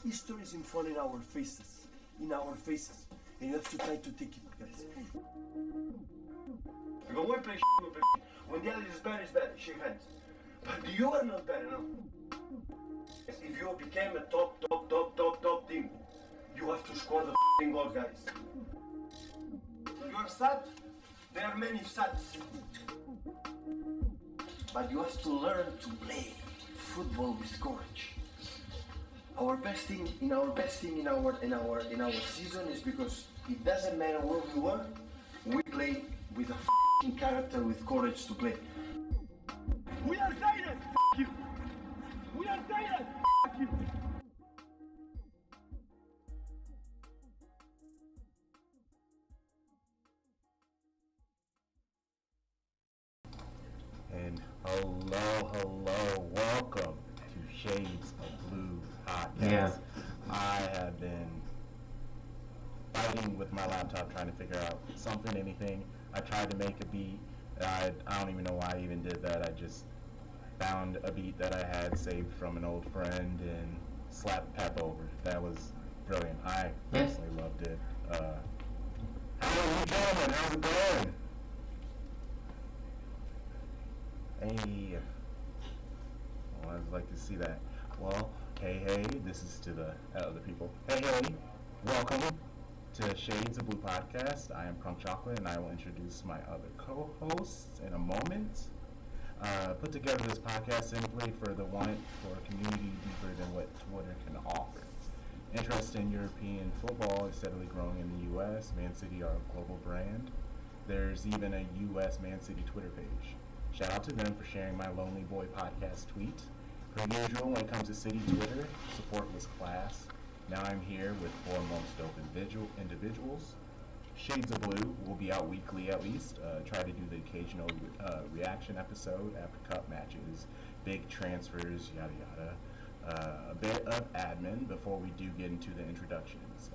history is in front in our faces. And you have to try to take it, guys. Because we play shit, we play shit. When the other is bad, shake hands. But you are not bad enough. If you became a top team, you have to score the goals, guys. You are sad, there are many sads. But you have to learn to play football with courage. Our best thing in our season is because it doesn't matter where we were, we play with a character, with courage to play. We are tired. You. We are tired. You. And hello, welcome to Shades of Blue podcast. Yeah. I have been fighting with my laptop trying to figure out something, anything. I tried to make a beat. I don't even know why I even did that. I just found a beat that I had saved from an old friend and slapped Pep over. That was brilliant. I personally loved it. How are you gentlemen? How's it going? Hey, well, I'd like to see that. Well, hey, this is to the other people. Hey, welcome to Shades of Blue podcast. I am CrunkChocolate, and I will introduce my other co-hosts in a moment. Put together this podcast simply for the want for a community deeper than what Twitter can offer. Interest in European football is steadily growing in the U.S. Man City are a global brand. There's even a U.S. Man City Twitter page. Shout out to them for sharing my Lonely Boy podcast tweet. Per usual, when it comes to City Twitter, support was class. Now I'm here with four most dope individuals. Shades of Blue will be out weekly at least. Try to do the occasional reaction episode after cup matches, big transfers, yada yada. A bit of admin before we do get into the introductions.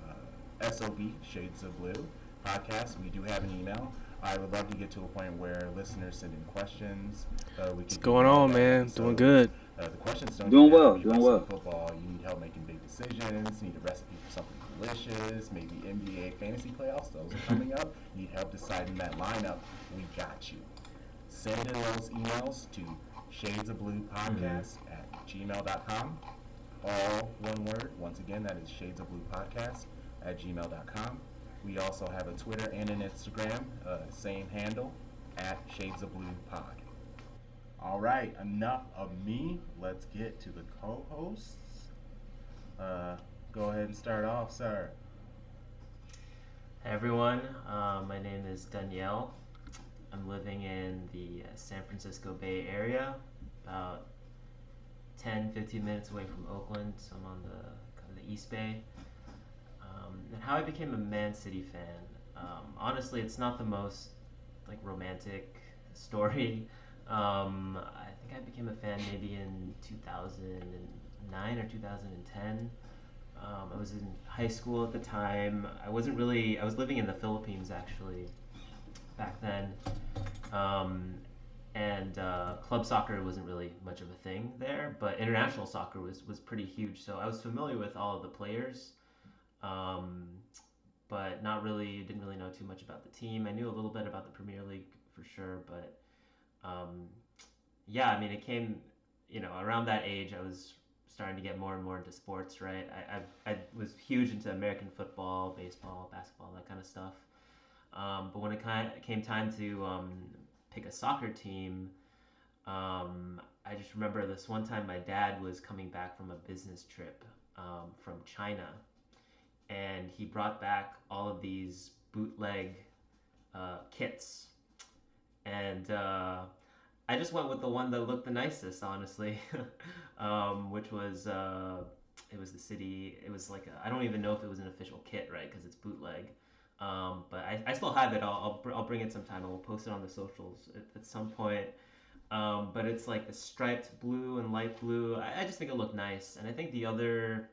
SOB, Shades of Blue podcast. We do have an email. I would love to get to a point where listeners send in questions. What's going on, man? Doing good. The questions don't Doing well. Football. You need help making big decisions. Need a recipe for something delicious. Maybe NBA fantasy playoffs. Those are coming up. Need help deciding that lineup. We got you. Send in those emails to shadesofbluepodcast@gmail.com. All one word. Once again, that is shadesofbluepodcast@gmail.com. We also have a Twitter and an Instagram, same handle, @shadesofbluepod. All right, enough of me. Let's get to the co-hosts. Go ahead and start off, sir. Hey everyone, my name is Danielle. I'm living in the San Francisco Bay Area, about 10-15 minutes away from Oakland, so I'm on the East Bay. And how I became a Man City fan. Honestly, it's not the most romantic story. I think I became a fan maybe in 2009 or 2010. I was in high school at the time. I was living in the Philippines actually back then. And club soccer wasn't really much of a thing there, but international soccer was pretty huge. So I was familiar with all of the players. But didn't really know too much about the team. I knew a little bit about the Premier League for sure, but it came, around that age I was starting to get more and more into sports, right? I was huge into American football, baseball, basketball, that kind of stuff. But when it came time to pick a soccer team, I just remember this one time my dad was coming back from a business trip from China. And he brought back all of these bootleg kits. And I just went with the one that looked the nicest, honestly, which was, it was the City. It was I don't even know if it was an official kit, right, because it's bootleg. But I still have it. I'll bring it sometime, and we'll post it on the socials at some point. But it's the striped blue and light blue. I just think it looked nice. And I think the other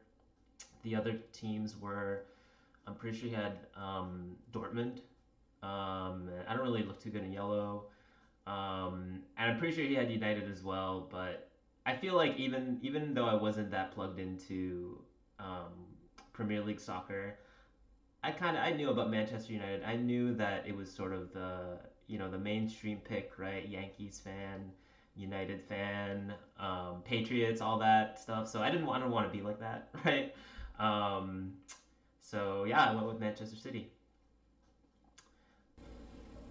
teams were, I'm pretty sure he had Dortmund. I don't really look too good in yellow. And I'm pretty sure he had United as well. But I feel like even though I wasn't that plugged into um, Premier League soccer. I knew about Manchester United. I knew that it was sort of the mainstream pick, right? Yankees fan, United fan, Patriots, all that stuff. So I didn't want to be like that, right? Um, so yeah, I went with Manchester City.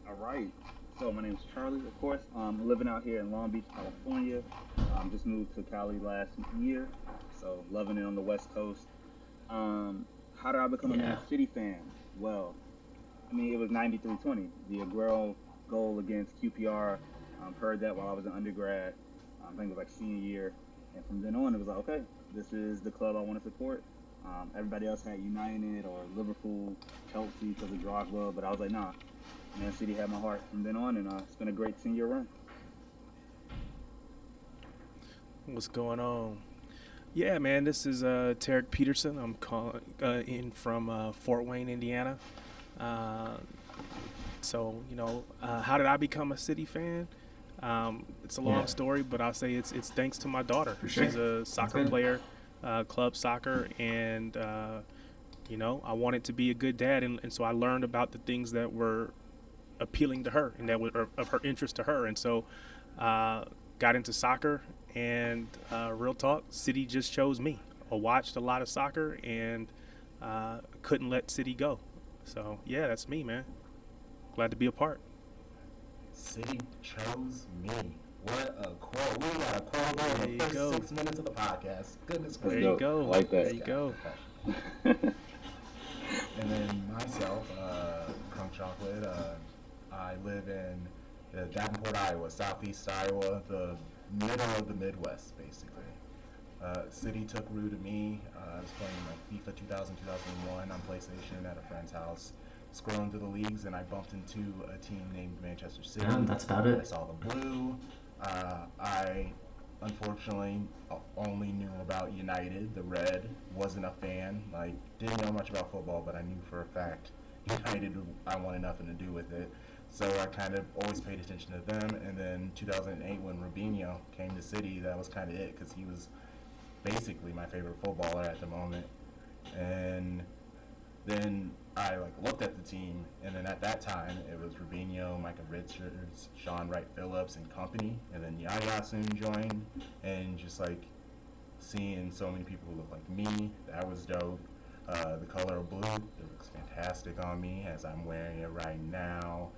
All right. So my name is Charlie, of course. Living out here in Long Beach, California. Just moved to Cali last year, so loving it on the West Coast. Um, how did I become a Man Yeah. City fan? Well, I mean, it was 93-20. The Aguero goal against QPR. Heard that while I was an undergrad. I think it was like senior year. And from then on, it was like, okay, this is the club I want to support. Everybody else had United or Liverpool, Chelsea because of Drogba, but I was like, nah, Man City had my heart from then on, and it's been a great 10-year run. What's going on? Yeah, man, this is Tarik Peterson. I'm calling in from Fort Wayne, Indiana. Uh, how did I become a City fan? It's a long Yeah. story, but I'll say it's thanks to my daughter. For sure. She's a That's soccer good. player, club soccer, and I wanted to be a good dad, and so I learned about the things that were appealing to her and that were of her interest to her, and so uh, got into soccer. And real talk, City just chose me. I watched a lot of soccer and couldn't let City go. So yeah, that's me, man. Glad to be a part. City chose me. What a quote. We got a quote There in you the first go. 6 minutes of the podcast. Goodness Let's There gracious. you go. I go. like There that. you go. And then myself, CrunkChocolate, I live in Davenport, Iowa, southeast Iowa, the middle of the Midwest, basically. City took root to me. I was playing like FIFA 2000, 2001 on PlayStation at a friend's house, scrolling through the leagues, and I bumped into a team named Manchester City. Yeah, that's about I it. saw the blue. I unfortunately only knew about United. The red. Wasn't a fan. Like, didn't know much about football, but I knew for a fact United, I wanted nothing to do with it. So I kind of always paid attention to them. And then 2008, when Robinho came to City, that was kind of it, because he was basically my favorite footballer at the moment. And then I like looked at the team, and then at that time it was Rubinho, Micah Richards, Sean Wright Phillips, and company. And then Yaya soon joined, and just like seeing so many people who look like me, that was dope. The color of blue, it looks fantastic on me as I'm wearing it right now.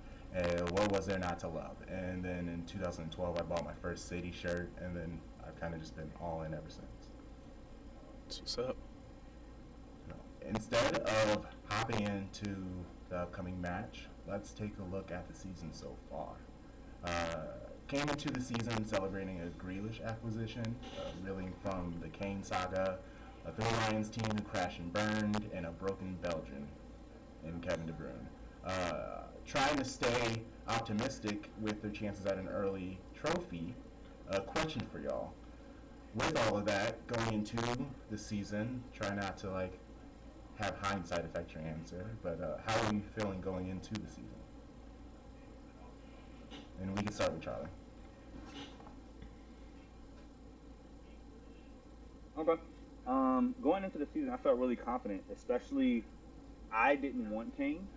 What was there not to love? And then in 2012, I bought my first City shirt, and then I've kind of just been all in ever since. That's what's up. Instead of hopping into the upcoming match, let's take a look at the season so far. Uh, Came into the season celebrating a Grealish acquisition, reeling from the Kane saga, a Three Lions team who crashed and burned, and a broken Belgian in Kevin De Bruyne. Trying to stay optimistic with their chances at an early trophy. A question for y'all. With all of that going into the season, try not to like have hindsight affect your answer, but how are you feeling going into the season? And we can start with Charlie. Okay. Going into the season, I felt really confident, especially I didn't want Kane.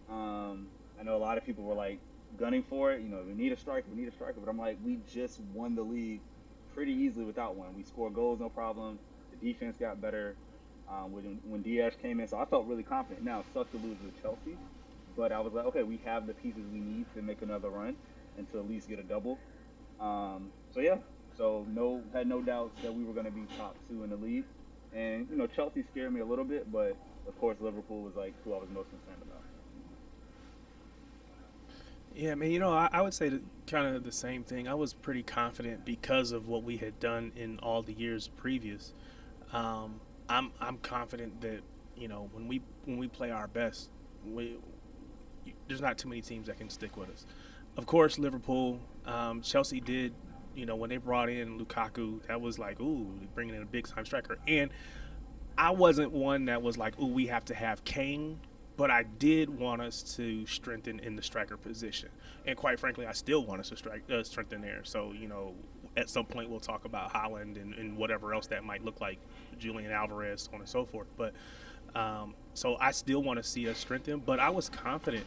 I know a lot of people were like gunning for it. We need a striker, we need a striker. But I'm like, we just won the league pretty easily without one. We scored goals, no problem. The defense got better when Diaz came in. So I felt really confident. Now, it sucked to lose to Chelsea. But I was like, okay, we have the pieces we need to make another run and to at least get a double. So yeah, so had no doubts that we were going to be top two in the league. And Chelsea scared me a little bit, but of course Liverpool was like who I was most concerned about. Yeah, man. I would say kind of the same thing. I was pretty confident because of what we had done in all the years previous. I'm confident that when we play our best, there's not too many teams that can stick with us. Of course, Liverpool, Chelsea did. When they brought in Lukaku, that was like, ooh, bringing in a big time striker. And I wasn't one that was like, ooh, we have to have Kane but I did want us to strengthen in the striker position, and quite frankly, I still want us to strengthen there. So at some point we'll talk about Holland and whatever else that might look like, Julian Alvarez, so on and so forth. But so I still want to see us strengthen, but I was confident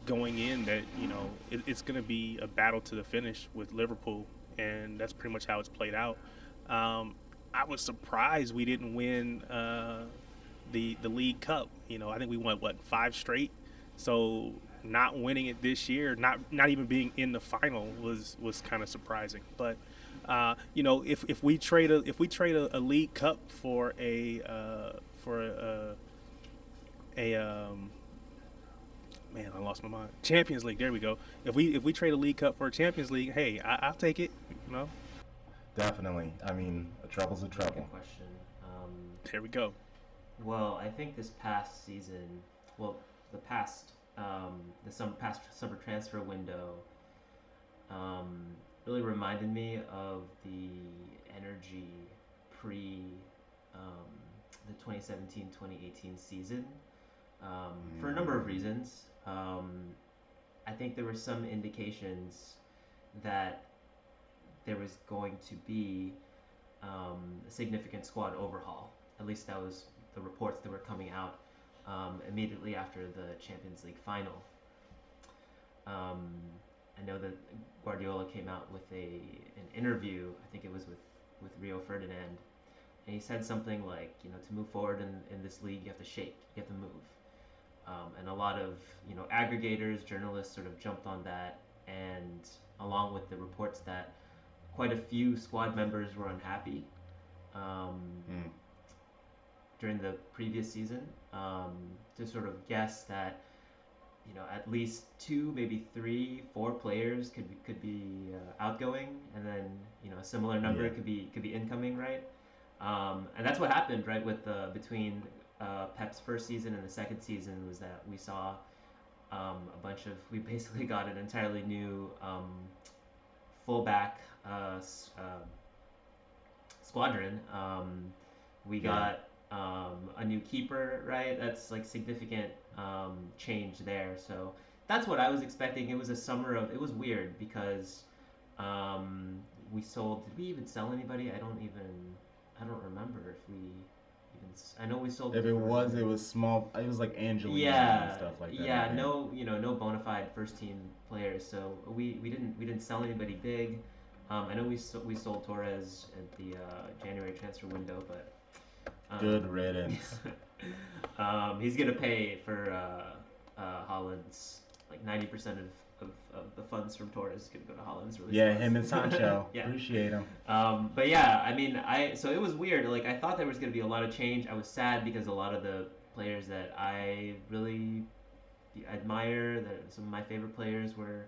going in that it's going to be a battle to the finish with Liverpool, and that's pretty much how it's played out. I was surprised we didn't win the League Cup. I think we won 5 straight. So not winning it this year, not even being in the final was kind of surprising. But if we trade a League Cup for a man, I lost my mind. Champions League. There we go. If we trade a League Cup for a Champions League, hey, I'll take it. Definitely. I mean, a trouble's a trouble. Good question. There we go. Well, I think this past season, the past summer transfer window, really reminded me of the energy pre the 2017-2018 season, for a number of reasons. I think there were some indications that there was going to be a significant squad overhaul. At least that was the reports that were coming out immediately after the Champions League final. I know that Guardiola came out with an interview, I think it was with Rio Ferdinand, and he said something like, to move forward in this league, you have to shake, you have to move. And a lot of, aggregators, journalists sort of jumped on that, and along with the reports that quite a few squad members were unhappy during the previous season, to sort of guess that at least 2, maybe 3, 4 players could be outgoing, and then a similar number could be incoming, right? And that's what happened, right, with between Pep's first season and the second season, was that we saw we basically got an entirely new fullback squadron. We got a new keeper, right? That's like significant change there. So that's what I was expecting. It was a summer of, it was weird because we sold, did we even sell anybody? I don't remember if we even, I know we sold. If it was small, it was like Angelina and stuff like that. Yeah, no, no bona fide first team players. So we didn't sell anybody big. I know we sold Torres at the January transfer window, but good riddance. He's gonna pay for Holland's, like 90% of the funds from Torres is gonna go to Holland's release. Yeah, him and Sancho. Yeah. Appreciate him. But yeah, I mean, so it was weird. Like, I thought there was gonna be a lot of change. I was sad because a lot of the players that I really admire, that some of my favorite players were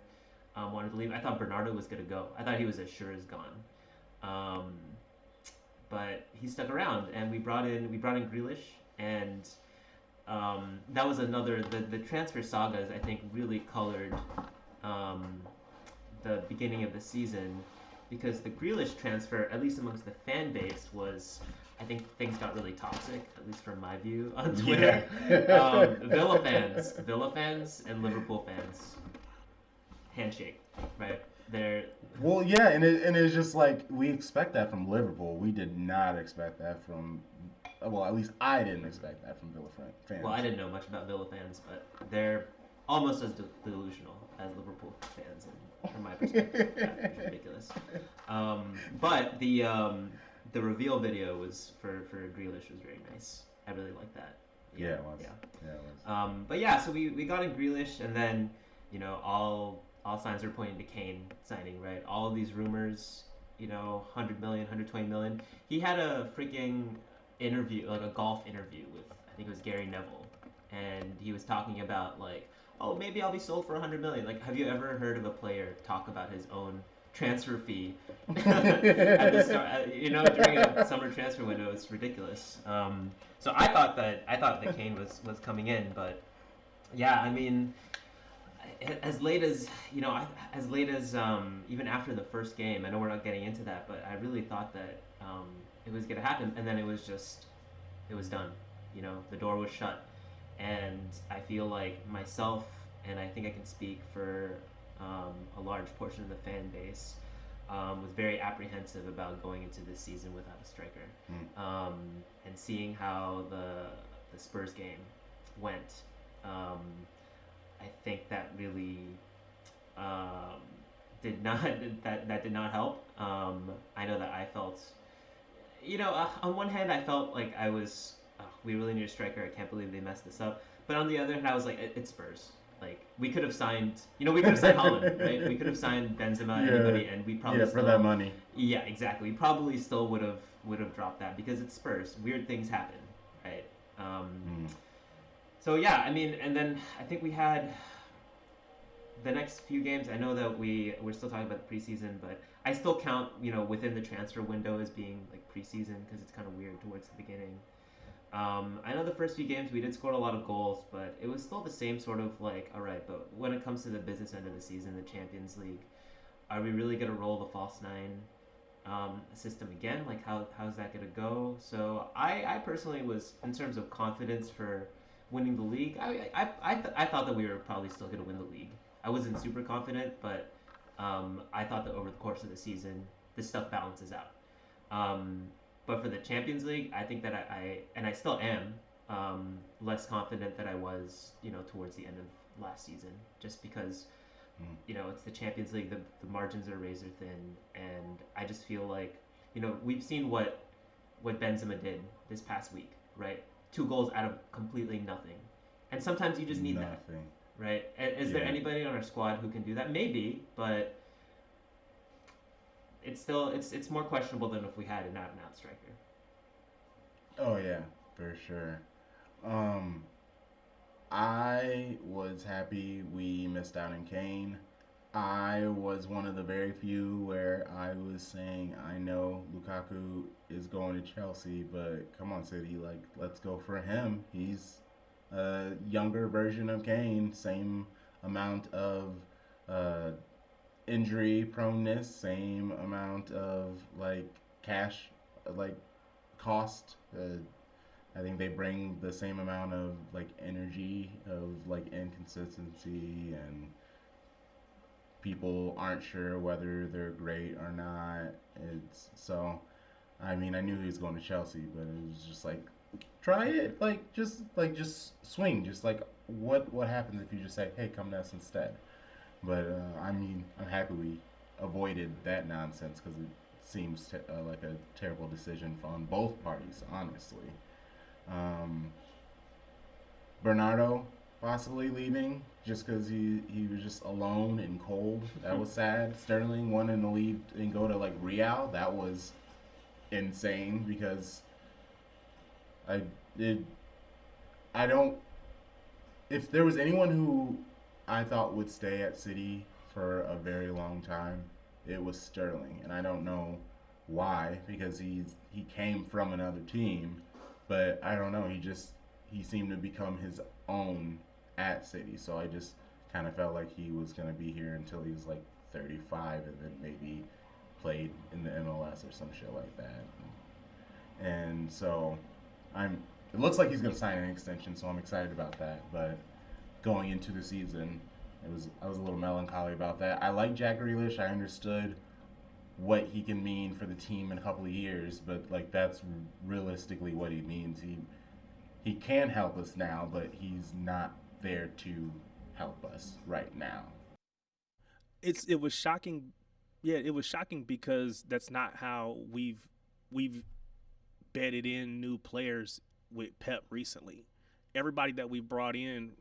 wanted to leave. I thought Bernardo was gonna go. I thought he was as sure as gone. But he stuck around, and we brought in Grealish, and that was another, the transfer sagas, I think, really colored the beginning of the season, because the Grealish transfer, at least amongst the fan base, was, I think things got really toxic, at least from my view on Twitter. Yeah. Villa fans and Liverpool fans, handshake, right? Well, yeah, and it's just like, we expect that from Liverpool. We did not expect that from, well, at least I didn't expect that from Villa fans. Well, I didn't know much about Villa fans, but they're almost as delusional as Liverpool fans, and from my perspective. It's ridiculous. But the reveal video was for Grealish was very nice. I really liked that. Yeah, it was. Yeah, it was. But yeah, so we got in Grealish, and then all signs were pointing to Kane signing, right? All of these rumors, 100 million, 120 million. He had a freaking interview, like a golf interview with, I think it was Gary Neville, and he was talking about like, oh, maybe I'll be sold for 100 million. Like, have you ever heard of a player talk about his own transfer fee at the start? During a summer transfer window, it's ridiculous. So I thought that Kane was coming in, but yeah, I mean, as late as even after the first game, I know we're not getting into that, but I really thought that it was gonna happen, and then it was done. The door was shut, And I feel like myself, and I think I can speak for a large portion of the fan base, was very apprehensive about going into this season without a striker. Mm. And seeing how the Spurs game went, um, I think that really um, did not that did not help. I know that I felt, on one hand, I felt like I was, we really need a striker. I can't believe they messed this up. But on the other hand, I was like, it's Spurs. Like we could have signed, we could have signed Holland, right? We could have signed Benzema, Yeah. anybody, and we probably Yeah, still, for that money. yeah, exactly. We probably still would have dropped that because it's Spurs. Weird things happen, right? Um, Mm. so yeah, I mean, and then I think we had the next few games. I know that we're still talking about the preseason, but I still count within the transfer window as being like preseason because it's kind of weird towards the beginning. I know the first few games we did score a lot of goals, but it was still the same sort of like, all right, but when it comes to the business end of the season, the Champions League, are we really gonna roll the false nine system again? Like how's that gonna go? So I personally was, in terms of confidence for winning the league, I thought that we were probably still gonna win the league. I wasn't super confident, but I thought that over the course of the season, this stuff balances out. Um, but for the Champions League, I think that I still am less confident than I was, towards the end of last season, just because Mm. it's the Champions League. The margins are razor thin, and I just feel like we've seen what Benzema did this past week, right? 2 goals out of completely nothing, and sometimes you just need that, Nothing. right? Is there Yeah. anybody on our squad who can do that? Maybe, but it's more questionable than if we had an out and out striker. Oh yeah, for sure. Um, I was happy we missed out on Kane. I was one of the very few where I was saying I know Lukaku is going to Chelsea, but come on, City, like let's go for him. He's a younger version of Kane, same amount of uh, injury proneness, same amount of like cash, like cost. I think they bring the same amount of like energy of like inconsistency, and people aren't sure whether they're great or not. It's so I mean I knew he was going to Chelsea, but it was just like try it, like just swing, just like what happens if you just say hey come to us instead. But I mean I'm happy we avoided that nonsense because it seems like a terrible decision on both parties, honestly. Um, Bernardo possibly leaving just because he was just alone and cold. That was sad. Sterling wanting to leave and go to like Real. That was insane because I it I don't. If there was anyone who I thought would stay at City for a very long time, it was Sterling, and I don't know why because he came from another team, but I don't know. He seemed to become his own at City, so I just kind of felt like he was gonna be here until he was like 35, and then maybe played in the MLS or some shit like that. And so I'm. It looks like he's gonna sign an extension, so I'm excited about that. But going into the season, I was a little melancholy about that. I like Jack Grealish. I understood what he can mean for the team in a couple of years, but like that's realistically what he means. He can help us now, but he's not there to help us right now. It was shocking. Yeah, it was shocking because that's not how we've bedded in new players with Pep recently. Everybody that we brought in,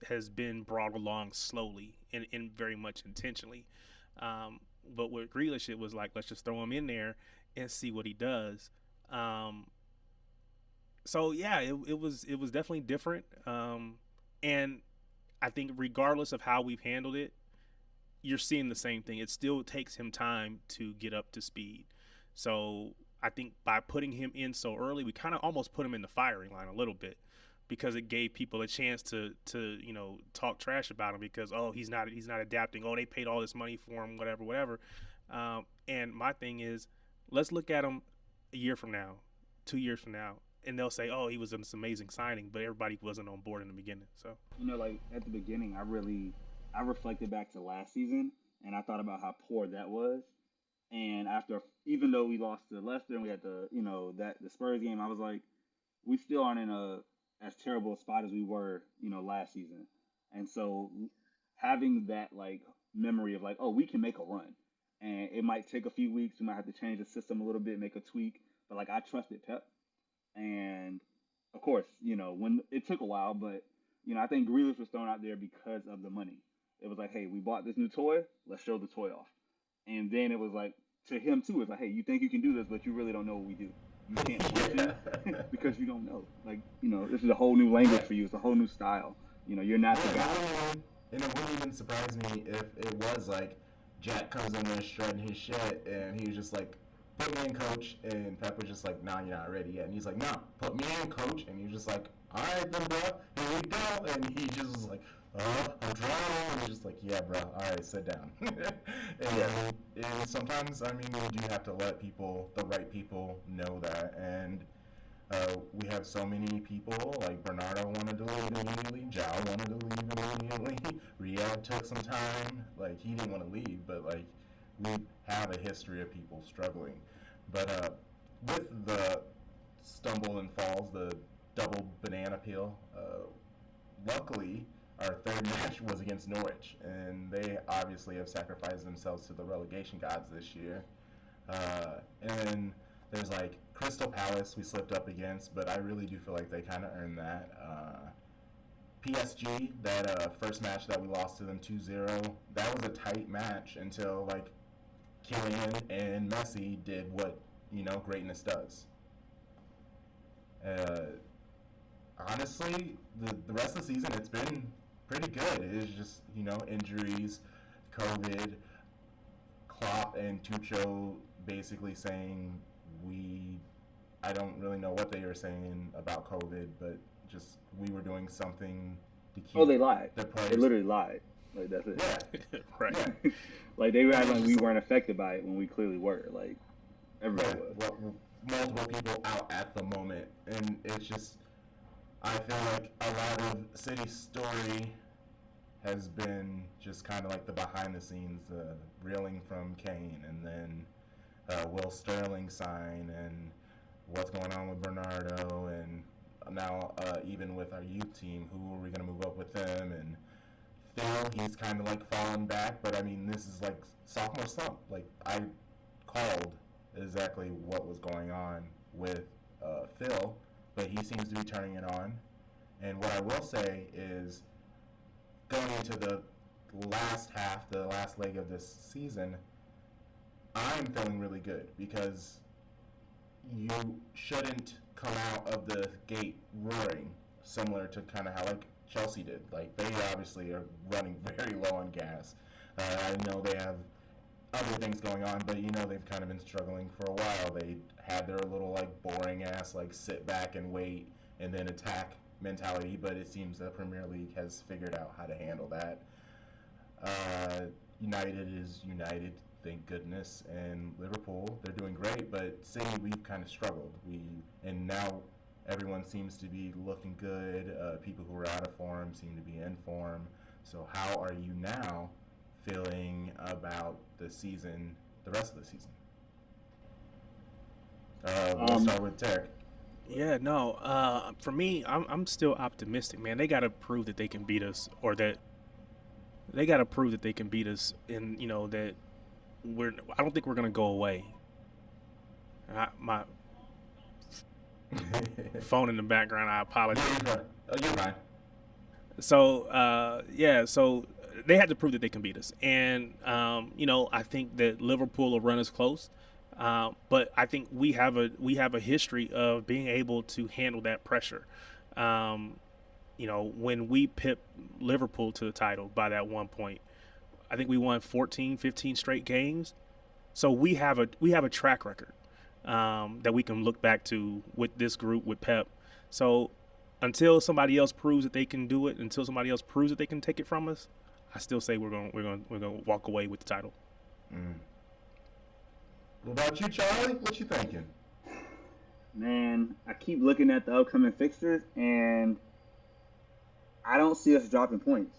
has been brought along slowly and very much intentionally. But with Grealish, it was like let's just throw him in there and see what he does. Um, so yeah, it was definitely different. And I think regardless of how we've handled it, you're seeing the same thing. It still takes him time to get up to speed. So I think by putting him in so early, we kind of almost put him in the firing line a little bit because it gave people a chance to talk trash about him because he's not adapting. Oh, they paid all this money for him, whatever. And my thing is, let's look at him a year from now, 2 years from now. and they'll say, "Oh, he was this amazing signing," but everybody wasn't on board in the beginning. So Like at the beginning, I reflected back to last season, and I thought about how poor that was. And after, even though we lost to Leicester and we had the Spurs game, I was like, we still aren't in a as terrible a spot as we were, last season. And so having that like memory of like, oh, we can make a run, and it might take a few weeks. We might have to change the system a little bit, make a tweak, but like I trusted Pep, and of course, when it took a while, but I think Grealish was thrown out there because of the money. It was like, hey, we bought this new toy, let's show the toy off. And then it was like to him too, it's like, hey, you think you can do this, but you really don't know what we do. You can't switch it because you don't know. Like, this is a whole new language for you. It's a whole new style. You're not the guy. And it wouldn't even surprise me if it was like Jack comes in there shredding his shit, and he was just like, "Put me in, coach," and Pep was just like, "Nah, you're not ready yet." And he's like, "Nah, put me in, coach," and he was just like, "All right, then, bro, here we go." And he just was like, I'm trying. And he's just like, "Yeah, bro, all right, sit down." and sometimes, I mean, we do have to let the right people, know that, and. We have so many people, like Bernardo wanted to leave immediately, Jao wanted to leave immediately, Riyad took some time, like he didn't want to leave, but like we have a history of people struggling. But with the stumble and falls, the double banana peel, luckily our third match was against Norwich, and they obviously have sacrificed themselves to the relegation gods this year. And then there's like Crystal Palace we slipped up against, but I really do feel like they kind of earned that. PSG, that first match that we lost to them 2-0, that was a tight match until like Kylian and Messi did what, greatness does. Uh, Honestly, the rest of the season, it's been pretty good. It is just, injuries, COVID, Klopp and Tuchel basically saying I don't really know what they were saying about COVID, but just we were doing something to keep. Oh, they lied. The players. They literally lied. Like that's it. Yeah, right. Yeah. Like they were acting like we weren't affected by it when we clearly were. Like everybody was. Well, multiple people out at the moment, and it's just I feel like a lot of City's story has been just kind of like the behind the scenes, reeling from Kane, and then Will Sterling sign, and what's going on with Bernardo, and now even with our youth team, who are we going to move up with them, and Phil, he's kind of like falling back, but I mean, this is like sophomore slump. Like, I called exactly what was going on with Phil, but he seems to be turning it on. And what I will say is, going into the last half, the last leg of this season, I'm feeling really good because you shouldn't come out of the gate roaring, similar to kind of how like Chelsea did. Like they obviously are running very low on gas. I know they have other things going on, but they've kind of been struggling for a while. They had their little like boring ass like sit back and wait and then attack mentality, but it seems the Premier League has figured out how to handle that. United is United, thank goodness, and Liverpool, they're doing great, but City, we've kind of struggled. And now everyone seems to be looking good. People who are out of form seem to be in form. So how are you now feeling about the season, the rest of the season? We'll start with Tarik. Yeah, no. For me, I'm still optimistic, man. They got to prove that they can beat us, or that they got to prove that they can beat us, and that I don't think we're gonna go away. My phone in the background. I apologize. You're fine. So so they had to prove that they can beat us, and I think that Liverpool will run us close. But I think we have a history of being able to handle that pressure. When we pipped Liverpool to the title by that one point, I think we won 14, 15 straight games. So we have a track record that we can look back to with this group, with Pep. So until somebody else proves that they can do it, until somebody else proves that they can take it from us, I still say we're gonna walk away with the title. What about you, Charlie? What you thinking? Man, I keep looking at the upcoming fixtures, and I don't see us dropping points.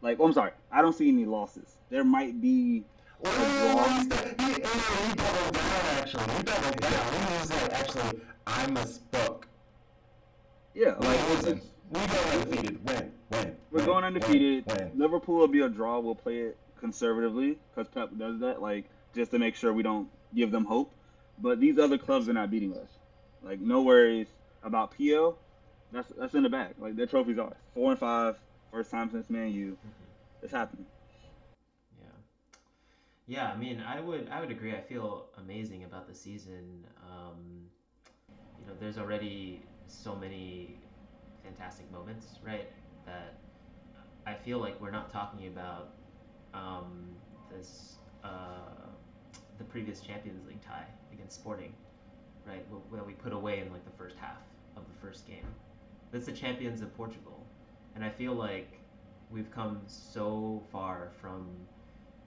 Like, oh, I'm sorry, I don't see any losses. There might be a draw. He doubled down, actually. He doubled down. He was like, actually, I misspoke. Yeah, We like losing. We go undefeated. Win. we're going undefeated. Win. Liverpool will be a draw. We'll play it conservatively because Pep does that, like just to make sure we don't give them hope. But these other clubs are not beating us. Like no worries about PL. That's in the bag. Like their trophies are 4-5, first time since Man U. It's happening. Yeah. Yeah, I mean, I would agree. I feel amazing about the season. There's already so many fantastic moments, right? That I feel like we're not talking about this the previous Champions League tie against Sporting, right? That we put away in like the first half of the first game. That's the champions of Portugal, and I feel like we've come so far from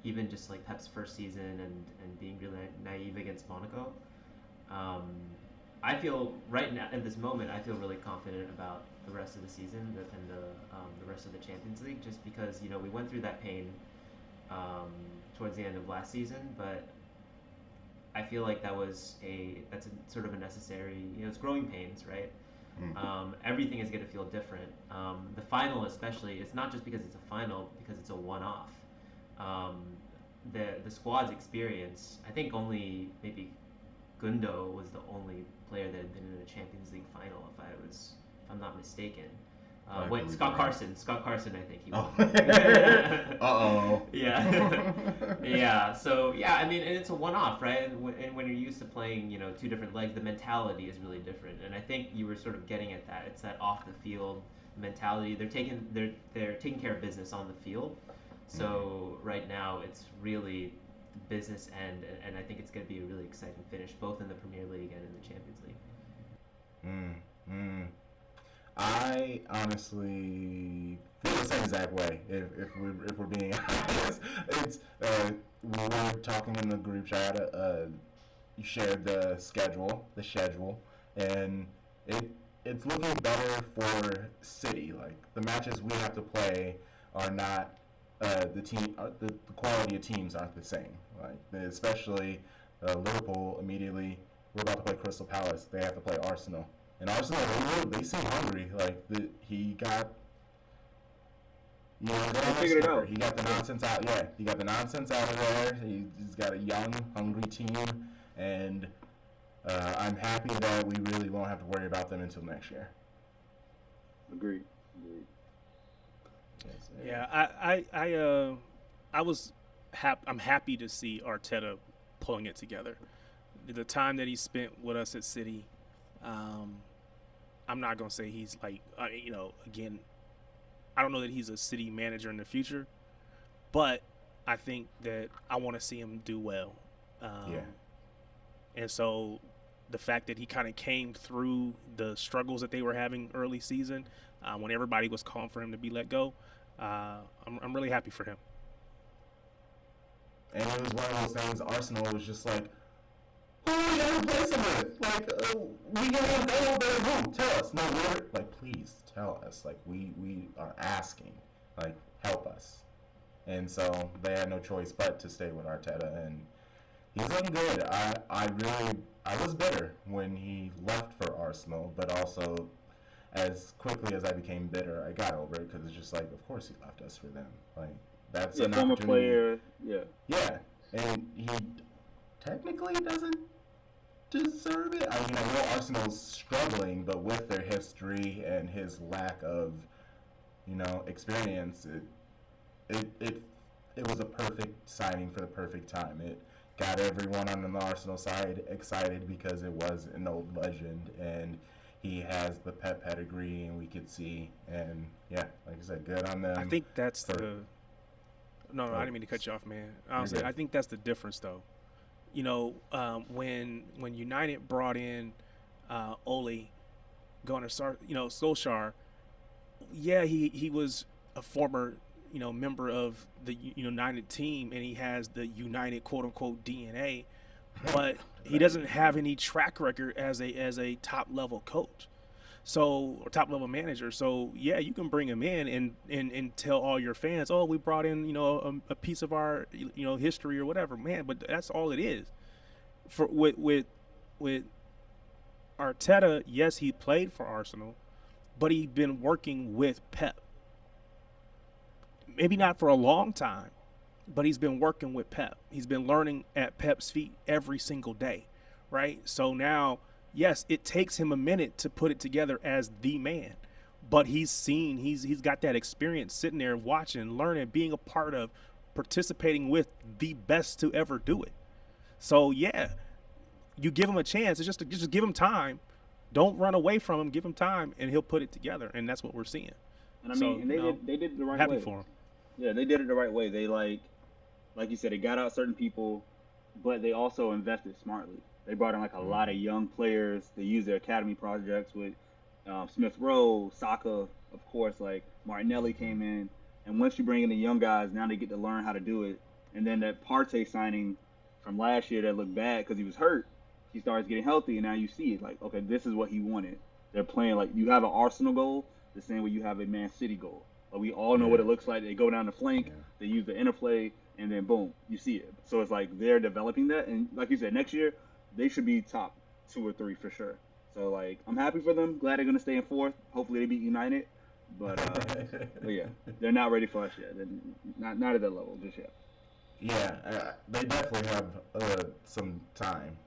even just like Pep's first season and being really naive against Monaco. Um, I feel right now at this moment I feel really confident about the rest of the season and the rest of the Champions League just because we went through that pain towards the end of last season, but I feel like that's a sort of a necessary it's growing pains, right? Everything is going to feel different. The final, especially, it's not just because it's a final, because it's a one-off. The squad's experience, I think only maybe Gundo was the only player that had been in a Champions League final, if I'm not mistaken. Wait, Scott Carson, I think he was. Uh-oh. Yeah. Yeah. So yeah, I mean, and it's a one-off, right? And when you're used to playing, two different legs, the mentality is really different. And I think you were sort of getting at that. It's that off-the-field mentality. They're taking care of business on the field. So right now, it's really the business end, and I think it's going to be a really exciting finish, both in the Premier League and in the Champions League. I honestly feel the same exact way. If we're being honest, it's we were talking in the group chat. You shared the schedule, and it's looking better for City. Like the matches we have to play are not the quality of teams aren't the same. Like especially Liverpool immediately. We're about to play Crystal Palace. They have to play Arsenal. And Arsenal, they seem hungry. Like he got, They figured it out. He got the nonsense out. Yeah, he got the nonsense out of there. He's got a young, hungry team, and I'm happy that we really won't have to worry about them until next year. Agreed. Yes, Yeah, I'm happy to see Arteta pulling it together. The time that he spent with us at City. I'm not going to say he's like, again, I don't know that he's a City manager in the future, but I think that I want to see him do well. And so the fact that he kind of came through the struggles that they were having early season, when everybody was calling for him to be let go, I'm really happy for him. And it was one of those things, Arsenal was just like, who are we gonna replace him with? Like, we gonna go there. Who? Tell us. No, please tell us. Like, we are asking. Like, help us. And so they had no choice but to stay with Arteta, and he's looking good. I was bitter when he left for Arsenal, but also as quickly as I became bitter, I got over it because it's just like, of course he left us for them. Like, that's an former opportunity. Player. Yeah. Yeah, and he technically doesn't deserve it. I mean, I know Arsenal's struggling, but with their history and his lack of, experience, it was a perfect signing for the perfect time. It got everyone on the Arsenal side excited because it was an old legend, and he has the Pep pedigree, and we could see, and yeah, like I said, good on them. I think that's No, I didn't mean to cut you off, man. Honestly, I think that's the difference, though. When United brought in Ole Gunnar Solskjaer, yeah, he was a former member of the United team, and he has the United quote unquote DNA, but he doesn't have any track record as a top level coach. So, or top level manager. So yeah, you can bring him in and tell all your fans, oh, we brought in a piece of our history or whatever, man. But that's all it is. For with Arteta, yes, he played for Arsenal, but he'd been working with Pep. Maybe not for a long time, but he's been working with Pep. He's been learning at Pep's feet every single day, right? So now, yes, it takes him a minute to put it together as the man, but he's got that experience sitting there watching, learning, being a part of, participating with the best to ever do it. So yeah, you give him a chance. It's just give him time. Don't run away from him. Give him time, and he'll put it together. And that's what we're seeing. And I So, mean, and they did it the right happy way. for him. Yeah, they did it the right way. They like you said, they got out certain people, but they also invested smartly. They brought in like a lot of young players. They used their academy projects with Smith Rowe, Saka, of course. Like Martinelli came in, and once you bring in the young guys, now they get to learn how to do it. And then that Partey signing from last year that looked bad because he was hurt, he starts getting healthy, and now you see it like, okay, this is what he wanted. They're playing like you have an Arsenal goal, the same way you have a Man City goal. But we all know what it looks like. They go down the flank, they use the interplay, and then boom, you see it. So it's like they're developing that, and like you said, next year they should be top 2 or 3 for sure. So like I'm happy for them. Glad they're gonna stay in fourth. Hopefully they beat United, but yeah, they're not ready for us yet. They're not at that level just yet. Yeah, they definitely have some time,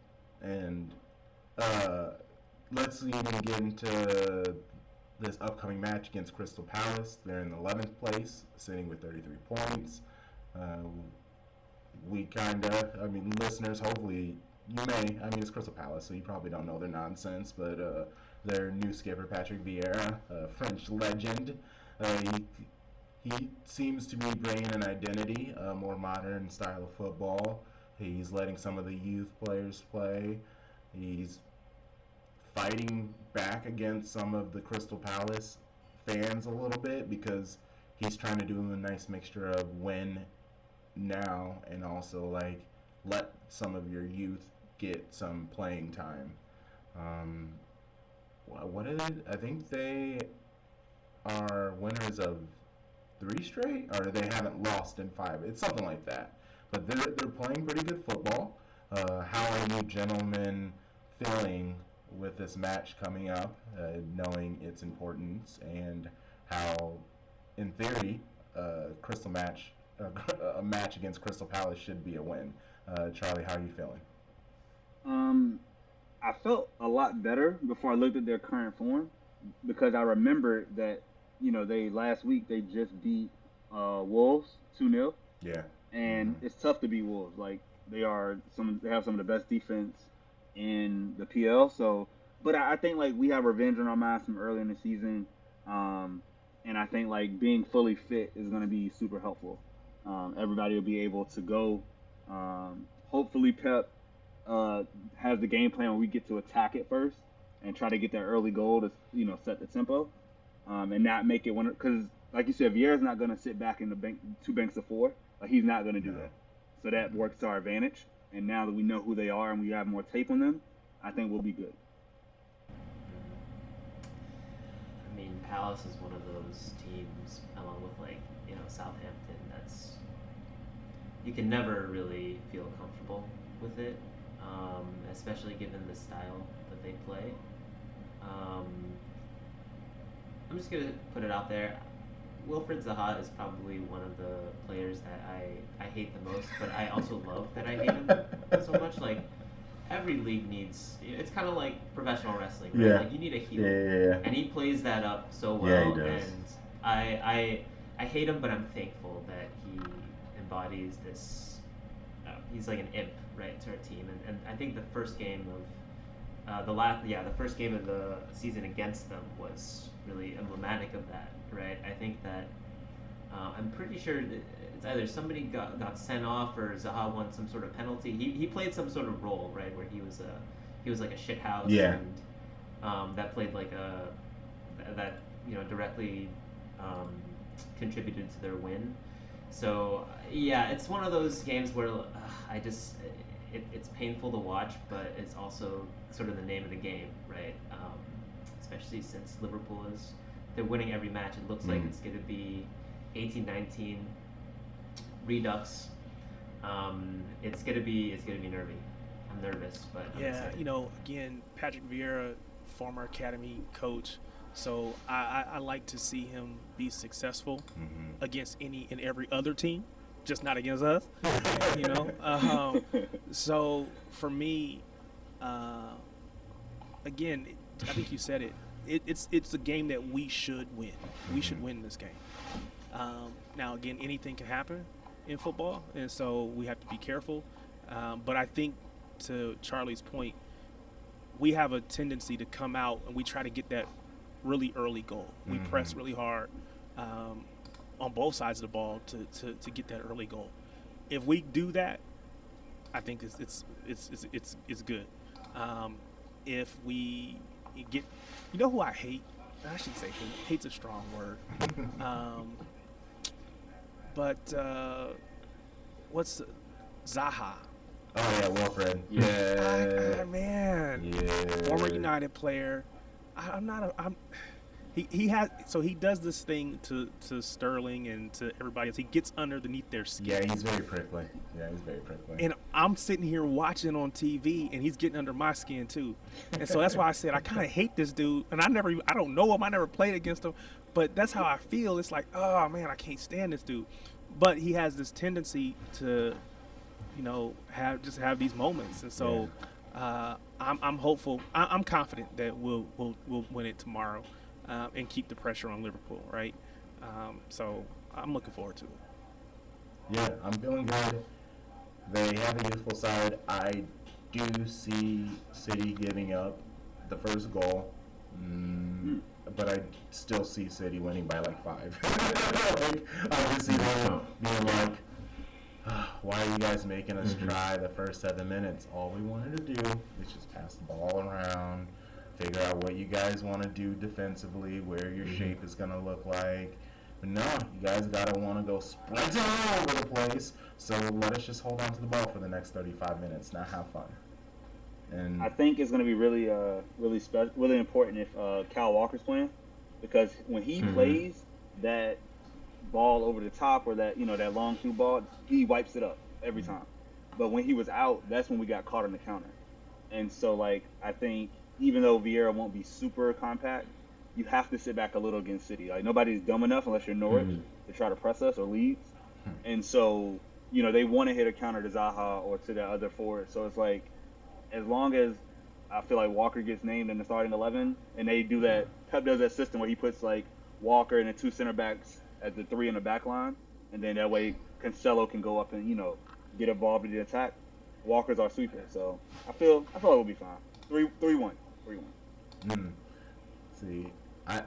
and let's even get into this upcoming match against Crystal Palace. They're in 11th place, sitting with 33 points. We kind of, I mean, listeners, hopefully you may, I mean, it's Crystal Palace, so you probably don't know their nonsense, but their new skipper, Patrick Vieira, a French legend, he seems to be bringing an identity, a more modern style of football. He's letting some of the youth players play. He's fighting back against some of the Crystal Palace fans a little bit because he's trying to do a nice mixture of win now and also like let some of your youth get some playing time. What is it? I think they are winners of 3 straight, or they haven't lost in 5. It's something like that. But they're playing pretty good football. How are you gentlemen feeling with this match coming up, knowing its importance and how, in theory, Crystal match a match against Crystal Palace should be a win? Charlie, how are you feeling? I felt a lot better before I looked at their current form because I remembered that they last week they just beat Wolves 2-0. Yeah. And it's tough to beat Wolves. Like they have some of the best defense in the PL. So, but I think like we have revenge on our minds from early in the season, and I think like being fully fit is going to be super helpful. Everybody will be able to go. Hopefully, Pep has the game plan where we get to attack it first and try to get that early goal to set the tempo, and not make it one because like you said, Vieira's not going to sit back in the 2 banks of 4. Like he's not going to do that. So that works to our advantage. And now that we know who they are and we have more tape on them, I think we'll be good. I mean, Palace is one of those teams, along with Southampton. That's you can never really feel comfortable with it, especially given the style that they play. I'm just gonna put it out there. Wilfred Zaha is probably one of the players that I hate the most, but I also love that I hate him so much. Like every league needs, it's kind of like professional wrestling, right? Yeah. Like you need a heel, Yeah. and he plays that up so well. Yeah, he does. And I hate him, but I'm thankful that he embodies this. He's like an imp, right, to our team, and I think the first game of the first game of the season against them was really emblematic of that, right? I think that I'm pretty sure that it's either somebody got sent off or Zaha won some sort of penalty. He played some sort of role, right, where he was like a shit house, Yeah. and that played like that directly contributed to their win. So yeah, it's one of those games where it's painful to watch, but it's also sort of the name of the game, right? Especially since Liverpool they're winning every match. It looks like it's going to be 18-19 Redux. It's gonna be nervy. I'm nervous, but I'm Yeah, excited. again, Patrick Vieira, former academy coach, so I like to see him be successful against any and every other team, just not against us. you know. So for me, uh, again, I think you said it. It's a game that we should win. We should win this game. Now, again, anything can happen in football, and so we have to be careful. But I think, to Charlie's point, we have a tendency to come out and we try to get that really early goal. We press really hard on both sides of the ball to get that early goal. If we do that, I think it's good. If we get, who I hate? I shouldn't say hate. Hate's a strong word. But what's Zaha? Oh yeah, Wilfred. Yeah, man. Yeah. Former United player. I'm not a. He has, so he does this thing to Sterling and to everybody else. He gets underneath their skin. Yeah, he's very prickly. And I'm sitting here watching on TV, and he's getting under my skin too. And so that's why I said I kind of hate this dude. And I don't know him. I never played against him, but that's how I feel. It's like, oh man, I can't stand this dude. But he has this tendency to, have these moments. And so I'm hopeful. I'm confident that we'll win it tomorrow. And keep the pressure on Liverpool, right? So I'm looking forward to it. Yeah, I'm feeling good. They have a youthful side. I do see City giving up the first goal, but I still see City winning by like 5. I just see them being like, why are you guys making us try the first 7 minutes? All we wanted to do is just pass the ball around, figure out what you guys want to do defensively, where your shape is going to look like. But no, you guys got to want to go sprinting all over the place. So let us just hold on to the ball for the next 35 minutes, not have fun. And I think it's going to be really important if Kyle Walker's playing, because when he plays that ball over the top or that that long through ball, he wipes it up every time. But when he was out, that's when we got caught on the counter. And so I think, even though Vieira won't be super compact, you have to sit back a little against City. Like, nobody's dumb enough, unless you're Norwich, to try to press us, or Leeds. And so, they want to hit a counter to Zaha or to that other forward. So it's like, as long as I feel like Walker gets named in the starting 11, and they do that, Pep does that system where he puts Walker and the 2 center backs at the 3 in the back line, and then that way Cancelo can go up and get involved in the attack. Walker's our sweeper, so I feel like we'll be fine. 3-1. 3-1. See, I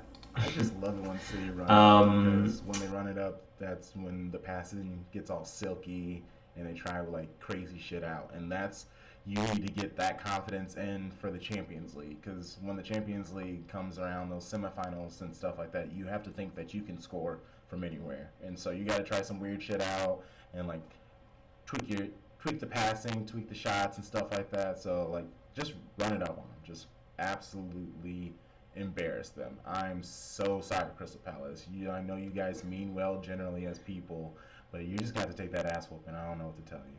just love it when City run because when they run it up, that's when the passing gets all silky and they try crazy shit out, and that's, you need to get that confidence in for the Champions League, because when the Champions League comes around, those semifinals and stuff like that, you have to think that you can score from anywhere, and so you got to try some weird shit out and tweak the passing, tweak the shots and stuff like that. So just run it up on them, just absolutely embarrass them. I'm so sorry, Crystal Palace. I know you guys mean well generally as people, but you just got to take that ass whooping. I don't know what to tell you.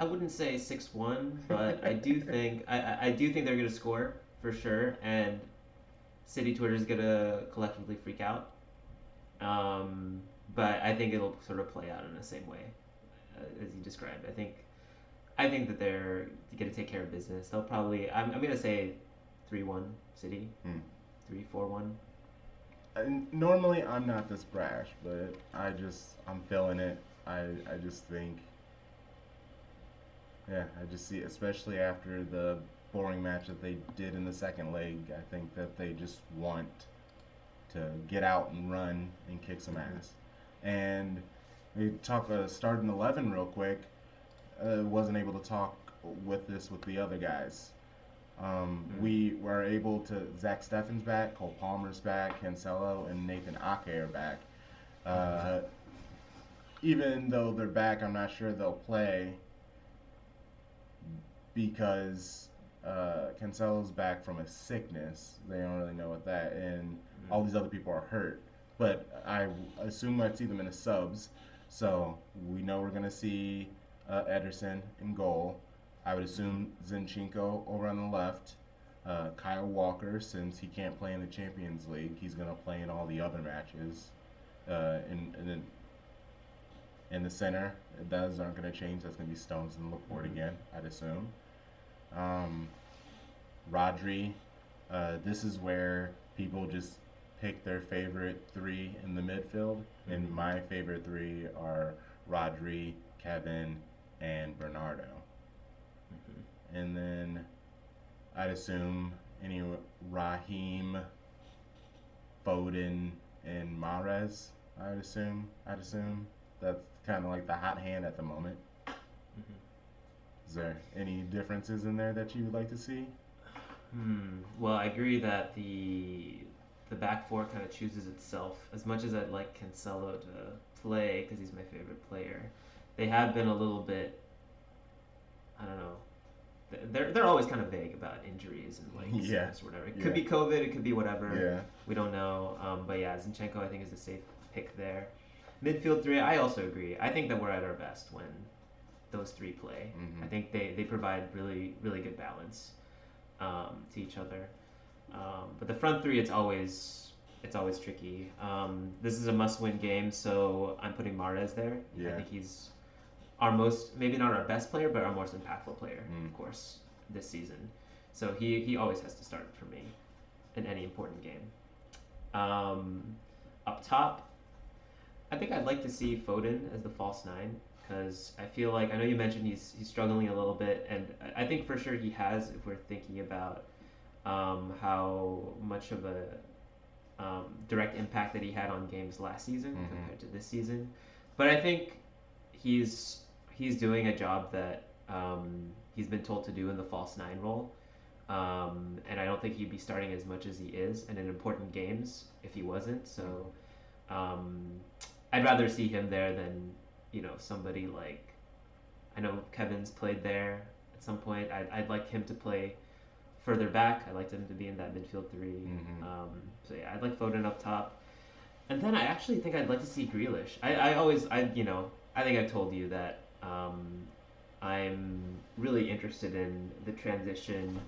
I wouldn't say 6-1, but I do think I do think they're going to score for sure, and City Twitter is going to collectively freak out. But I think it'll sort of play out in the same way as you described. I think that they're going to take care of business. They'll probably, I'm going to say 3-1 City, 3-4-1. Normally I'm not this brash, but I'm feeling it. I just think, I just see, especially after the boring match that they did in the second leg, I think that they just want to get out and run and kick some ass. And we talk starting 11 real quick. Wasn't able to talk with the other guys. We were able to, Zach Steffen's back, Cole Palmer's back, Cancelo and Nathan Ake are back. Even though they're back, I'm not sure they'll play. because Cancelo's back from a sickness. They don't really know what that, and Mm. all these other people are hurt. But I assume I'd see them in the subs, so we know we're gonna see Ederson in goal. I would assume Zinchenko over on the left. Kyle Walker, since he can't play in the Champions League, he's gonna play in all the other matches. In the center, those aren't gonna change. That's gonna be Stones and Laporte again, I'd assume. Um, Rodri. This is where people just pick their favorite three in the midfield, and my favorite three are Rodri, Kevin, and Bernardo. And then I'd assume any Raheem, Foden, and Mahrez. I'd assume. That's kind of like the hot hand at the moment. Is there any differences in there that you would like to see? Well, I agree that the back four kind of chooses itself. As much as I'd like Cancelo to play because he's my favorite player, they have been a little bit. I don't know. They're always kind of vague about injuries and like sickness or whatever. It could be COVID, it could be whatever. Yeah. We don't know. But yeah, Zinchenko I think is a safe pick there. Midfield three, I also agree. I think that we're at our best when those three play. I think they provide really really good balance to each other. But the front three, it's always tricky. This is a must-win game, so I'm putting Mahrez there. Yeah. I think he's our most, maybe not our best player, but our most impactful player, of course, this season. So he always has to start for me in any important game. Up top, I think I'd like to see Foden as the false nine because I feel like, I know you mentioned he's struggling a little bit, and I think for sure he has if we're thinking about how much of a direct impact that he had on games last season compared to this season. But I think he's doing a job that he's been told to do in the false nine role. And I don't think he'd be starting as much as he is and in important games if he wasn't. So I'd rather see him there than, somebody like, I know Kevin's played there at some point. I'd like him to play further back. I'd like him to be in that midfield three. So yeah, I'd like Foden up top. And then I actually think I'd like to see Grealish. I think I've told you that I'm really interested in the transition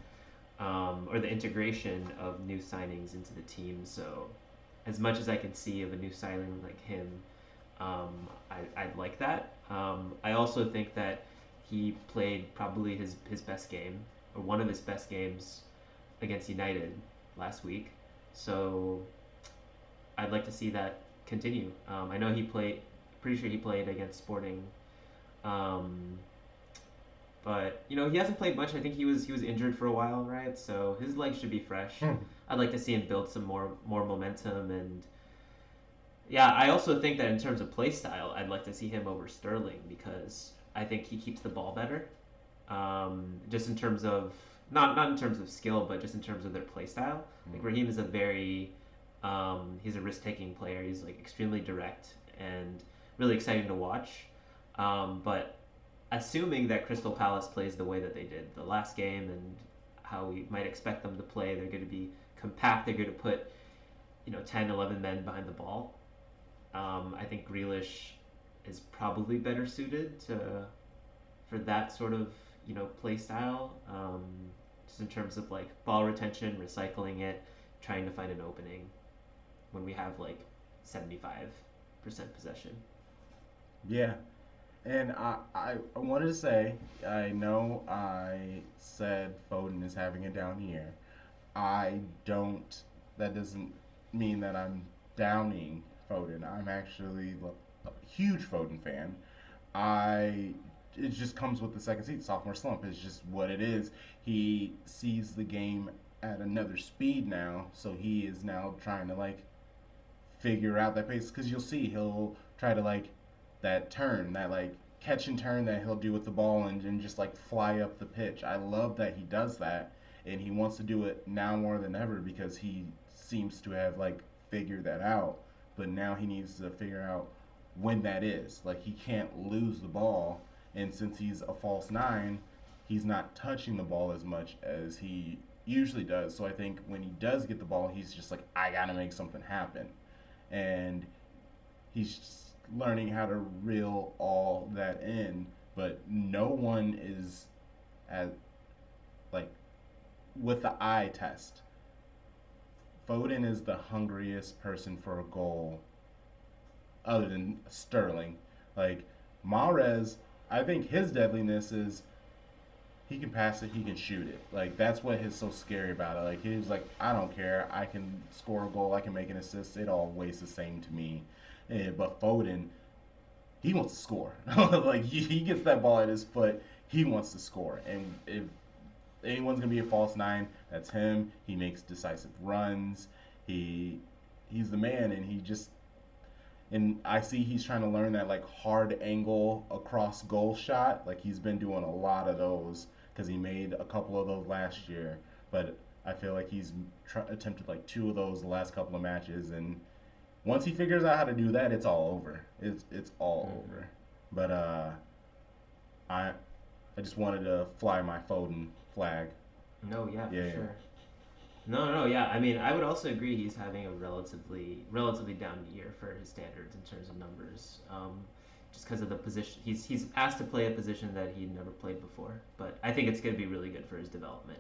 or the integration of new signings into the team. So as much as I can see of a new signing like him, I'd like that. I also think that he played probably his best game, or one of his best games, against United last week. So I'd like to see that continue. I know pretty sure he played against Sporting. But he hasn't played much. I think he was injured for a while, right? So his legs should be fresh. I'd like to see him build some more momentum, and yeah, I also think that in terms of play style, I'd like to see him over Sterling because I think he keeps the ball better. Just in terms of not in terms of skill, but just in terms of their play style. Like Raheem is he's a risk-taking player. He's like extremely direct and really exciting to watch. But assuming that Crystal Palace plays the way that they did the last game and how we might expect them to play, they're going to be compact. They're going to put 10, 11 men behind the ball. I think Grealish is probably better suited for that sort of play style. Just in terms of like ball retention, recycling it, trying to find an opening when we have like 75% possession. Yeah. And I wanted to say, I know I said Foden is having a down year. That doesn't mean that I'm downing Foden. I'm actually a huge Foden fan. It just comes with the second season, sophomore slump. It's just what it is. He sees the game at another speed now, so he is now trying to like figure out that pace. Because you'll see he'll try to like that turn, that like catch and turn that he'll do with the ball and just like fly up the pitch. I love that he does that, and he wants to do it now more than ever because he seems to have like figured that out. But now he needs to figure out when that is. Like he can't lose the ball, and since he's a false nine, he's not touching the ball as much as he usually does. So I think when he does get the ball, he's just like, I gotta make something happen, and he's just learning how to reel all that in. But no one is as like with the eye test. Foden is the hungriest person for a goal other than Sterling. Like Mahrez, I think his deadliness is he can pass it, he can shoot it. Like that's what is so scary about it. Like he's like, I don't care. I can score a goal, I can make an assist. It all weighs the same to me. But Foden, he wants to score. Like he gets that ball at his foot, he wants to score. And if anyone's gonna be a false nine, that's him. He makes decisive runs. He's the man, and he just and I see he's trying to learn that like hard angle across goal shot. Like he's been doing a lot of those because he made a couple of those last year. But I feel like he's attempted like 2 of those the last couple of matches, and once he figures out how to do that, it's all over. It's all over. But I just wanted to fly my Foden flag. No, yeah, Yeah, for yeah. sure. No, yeah. I mean, I would also agree he's having a relatively down year for his standards in terms of numbers. Just because of the position, he's asked to play a position that he'd never played before. But I think it's going to be really good for his development.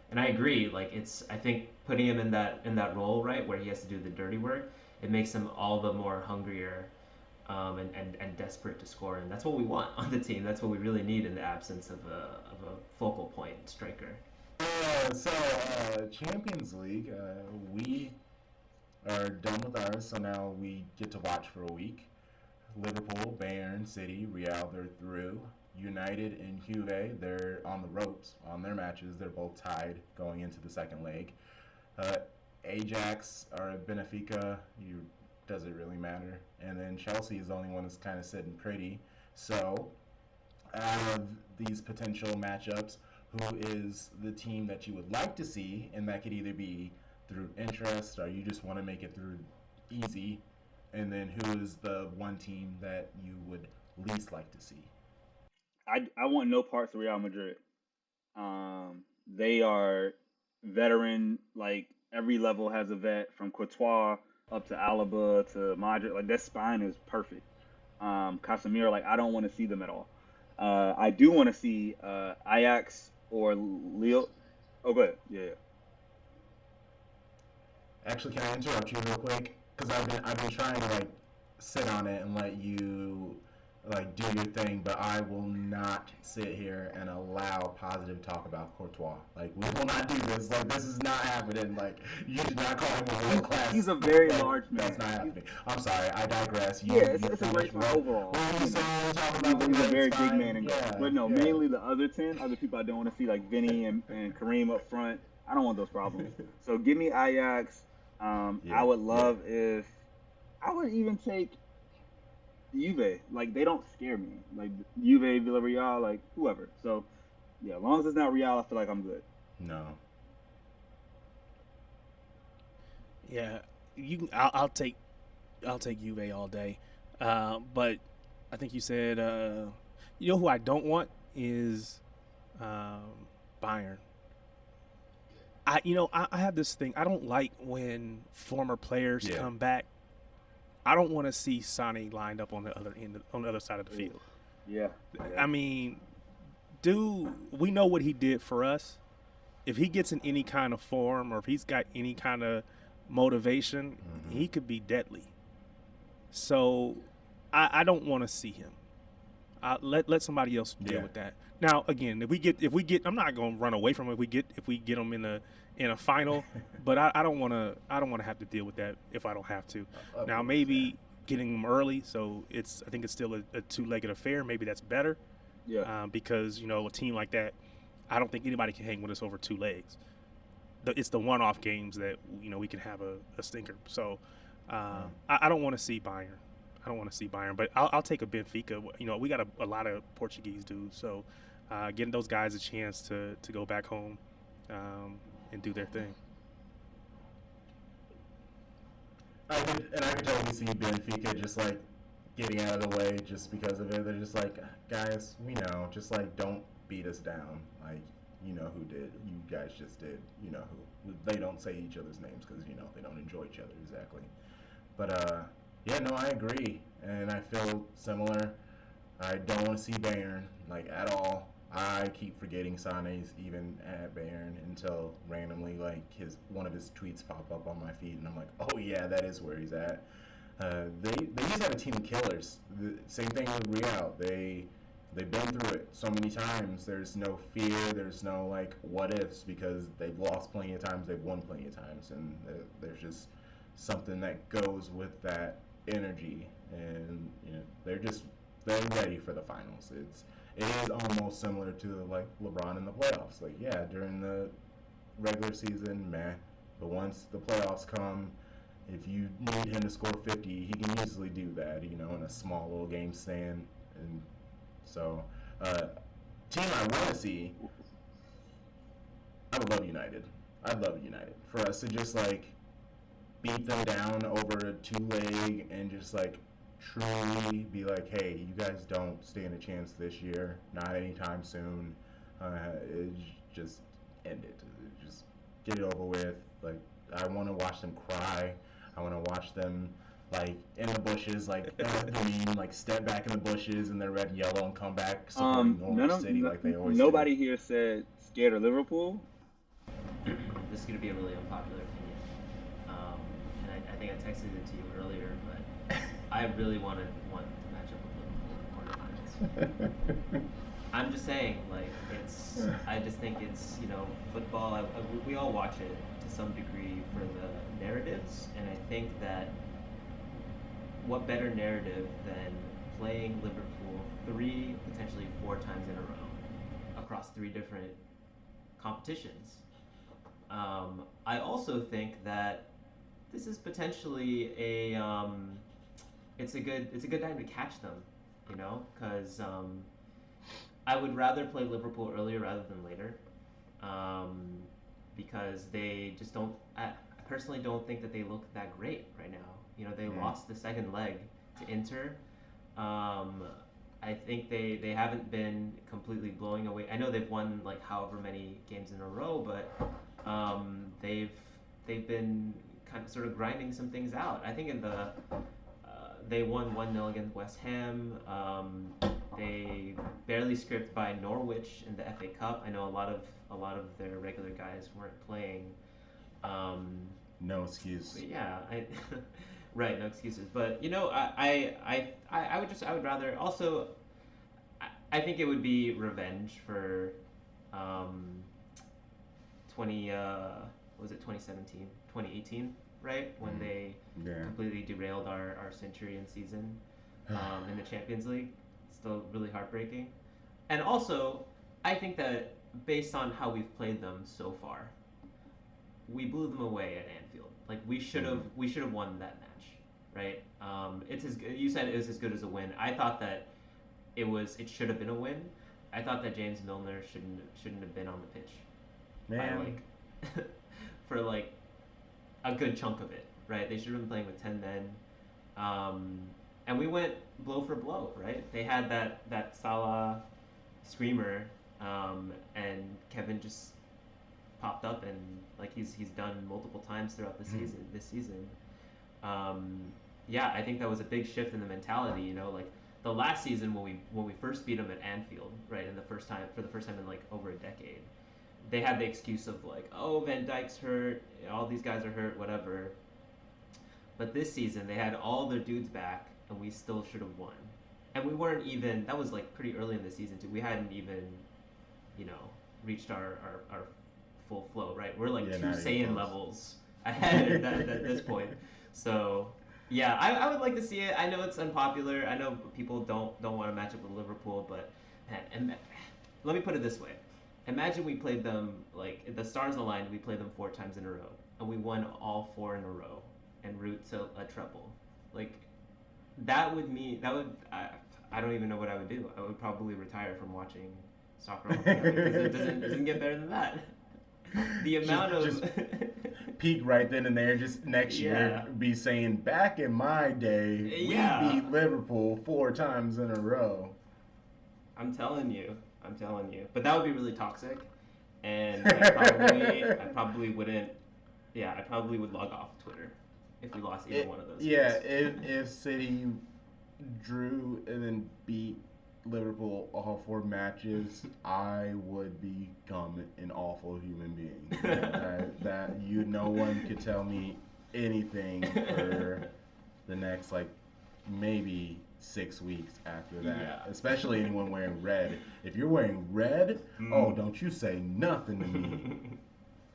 And I agree. Like I think putting him in that role, right, where he has to do the dirty work, it makes him all the more hungrier, and desperate to score. And that's what we want on the team. That's what we really need in the absence of a focal point striker. Champions League, we are done with ours, so now we get to watch for a week. Liverpool, Bayern, City, Real, they're through. United and Juve, they're on the ropes on their matches. They're both tied going into the second leg. Ajax or Benfica, does it really matter? And then Chelsea is the only one that's kind of sitting pretty. So, out of these potential matchups, who is the team that you would like to see, and that could either be through interest or you just want to make it through easy, and then who is the one team that you would least like to see? I want no parts of Real Madrid. They are veteran, like every level has a vet from Courtois up to Alaba to Modric. Like that spine is perfect. Casemiro, like I don't want to see them at all. I do want to see Ajax or Lille. Oh, go ahead. Yeah. Actually, can I interrupt you real quick? Because I've been trying to like sit on it and let you like do your thing, but I will not sit here and allow positive talk about Courtois. Like we will not do this. Like this is not happening. Like you did not call him a world class. He's a very large man. That's not happening. I'm sorry. I digress. It's a great one overall. He's a very big man, but no, mainly the other 10 other people I don't want to see, like Vinny and Kareem up front. I don't want those problems. So give me Ajax. I would love if I would even take Juve. Like they don't scare me. Like Juve, Villarreal, like whoever. So yeah, as long as it's not Real, I feel like I'm good. No. Yeah, I'll take Juve all day. But I think you said you know who I don't want is Bayern. I have this thing. I don't like when former players come back. I don't want to see Sonny lined up on the other end, on the other side of the field. Yeah. I mean, dude, we know what he did for us. If he gets in any kind of form, or if he's got any kind of motivation, he could be deadly. So, I don't want to see him. Let somebody else deal with that. Now, again, if we get, I'm not going to run away from it. If we get them in a final, but I don't want to have to deal with that if I don't have to. Now, maybe getting them early, so I think it's still a two-legged affair. Maybe that's better. Yeah. Because a team like that, I don't think anybody can hang with us over 2 legs. It's the one-off games that we can have a stinker. So I don't want to see Bayern. I don't want to see Bayern, but I'll take a Benfica. We got a lot of Portuguese dudes, so getting those guys a chance to go back home and do their thing. I could totally see Benfica just like getting out of the way just because of it. They're just like, guys, we know, just like don't beat us down. Like, you know who did. You guys just did. You know who. They don't say each other's names because, you know, they don't enjoy each other exactly. But, yeah, no, I agree. And I feel similar. I don't want to see Bayern, like, at all. I keep forgetting Sane's even at Bayern until randomly, like, one of his tweets pop up on my feed, and I'm like, oh yeah, that is where he's at. They just have a team of killers. The same thing with Real. They've been through it so many times. There's no fear. There's no like what ifs because they've lost plenty of times. They've won plenty of times, and there's just something that goes with that energy, and you know they're ready for the finals. It is almost similar to like LeBron in the playoffs. Like yeah, during the regular season, meh, but once the playoffs come, if you need him to score 50, he can easily do that. You know, in a small little game stand, and so team I want to see. I would love United. I'd love United for us to just like beat them down over a two-leg and just like truly be like, hey, you guys don't stand a chance this year, not anytime soon. Just end it. Just get it over with. Like, I want to watch them cry. I want to watch them like in the bushes, like like step back in the bushes in their red and yellow and come back supporting Norwich City like they always nobody do. here said scared of Liverpool. This is going to be a really unpopular opinion. And I think I texted it to you earlier, but I really want to match up with Liverpool in quarterfinals. I'm just saying, like, I just think it's, you know, football, we all watch it to some degree for the narratives, and I think that what better narrative than playing Liverpool 3, potentially 4 times in a row across 3 different competitions. I also think that this is potentially it's a good time to catch them, you know, because I would rather play Liverpool earlier rather than later, because they just don't. I personally don't think that they look that great right now. You know, they lost the second leg to Inter. I think they haven't been completely blowing away. I know they've won like however many games in a row, but they've been kind of sort of grinding some things out. I think in the they won 1-0 against West Ham. They barely scraped by Norwich in the FA Cup. I know a lot of their regular guys weren't playing. No excuse. Yeah, right, no excuses. But you know, I would rather also. I think it would be revenge for 2018, right? When they completely derailed our Centurion season in the Champions League. Still really heartbreaking. And also, I think that based on how we've played them so far, we blew them away at Anfield. Like we should have won that match, right? You said it was as good as a win. I thought that it should have been a win. I thought that James Milner shouldn't have been on the pitch. Man. For like a good chunk of it, right? They should have been playing with 10 men. And we went blow for blow, right? They had that Salah screamer, and Kevin just popped up, and like he's done multiple times throughout the season. This season, yeah, I think that was a big shift in the mentality. You know, like the last season when we first beat them at Anfield, right, for the first time in like over a decade, they had the excuse of like, oh, Van Dijk's hurt, all these guys are hurt, whatever. But this season they had all their dudes back, and we still should have won. And we weren't even. That was like pretty early in the season too. We hadn't even, you know, reached our full flow, right? We're like 2 Saiyan levels ahead at this point. So yeah, I would like to see it. I know it's unpopular. I know people don't want to match up with Liverpool, but man, let me put it this way. Imagine we played them, like the stars aligned, we played them 4 times in a row, and we won all 4 in a row en route to a treble. Like I don't even know what I would do. I would probably retire from watching soccer altogether because it doesn't get better than that. The amount just peak right then and there. Just next year, be saying, back in my day, we beat Liverpool 4 times in a row. I'm telling you. I'm telling you. But that would be really toxic, and I probably wouldn't. Yeah, I probably would log off Twitter if we lost either one of those. Yeah, games. if City drew and then beat Liverpool all 4 matches, I would become an awful human being. No one could tell me anything for the next like maybe 6 weeks after that. Yeah. Especially anyone wearing red. If you're wearing red, oh, don't you say nothing to me.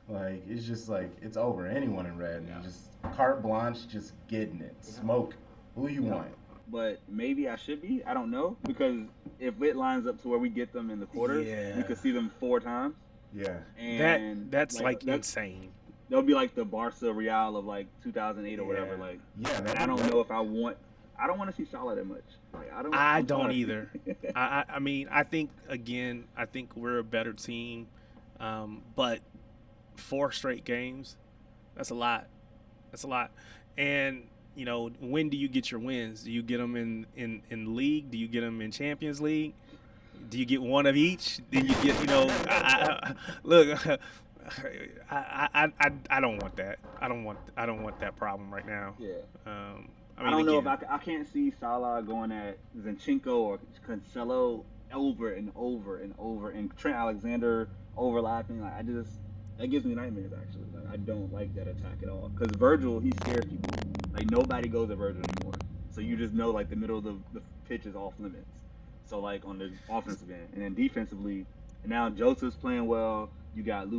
Like it's just like it's over. Anyone in red, Yeah. just carte blanche, just getting it. Smoke. Who you want? But maybe I should be. I don't know, because if it lines up to where we get them in the quarters, Yeah. we could see them 4 times. Yeah. And that's insane. They'll be like the Barca Real of like 2008 or whatever. Yeah. Like, Yeah. I don't know if I want. I don't want to see Salah that much. Like, I don't either. I mean, I think we're a better team, but 4 straight games, that's a lot. And you know, when do you get your wins? Do you get them in league? Do you get them in Champions League? Do you get one of each? Do you get, you know? Look, I don't want that. I don't want that problem right now. Yeah. I don't know if again, I can't see Salah going at Zinchenko or Cancelo over and over and over, and Trent Alexander overlapping. Like that gives me nightmares actually. Like I don't like that attack at all, because Virgil, he scares people. Like nobody goes at Virgil anymore. So you just know like the middle of the pitch is off limits. So like on the offensive end, and then defensively, and now Joseph's playing well. You got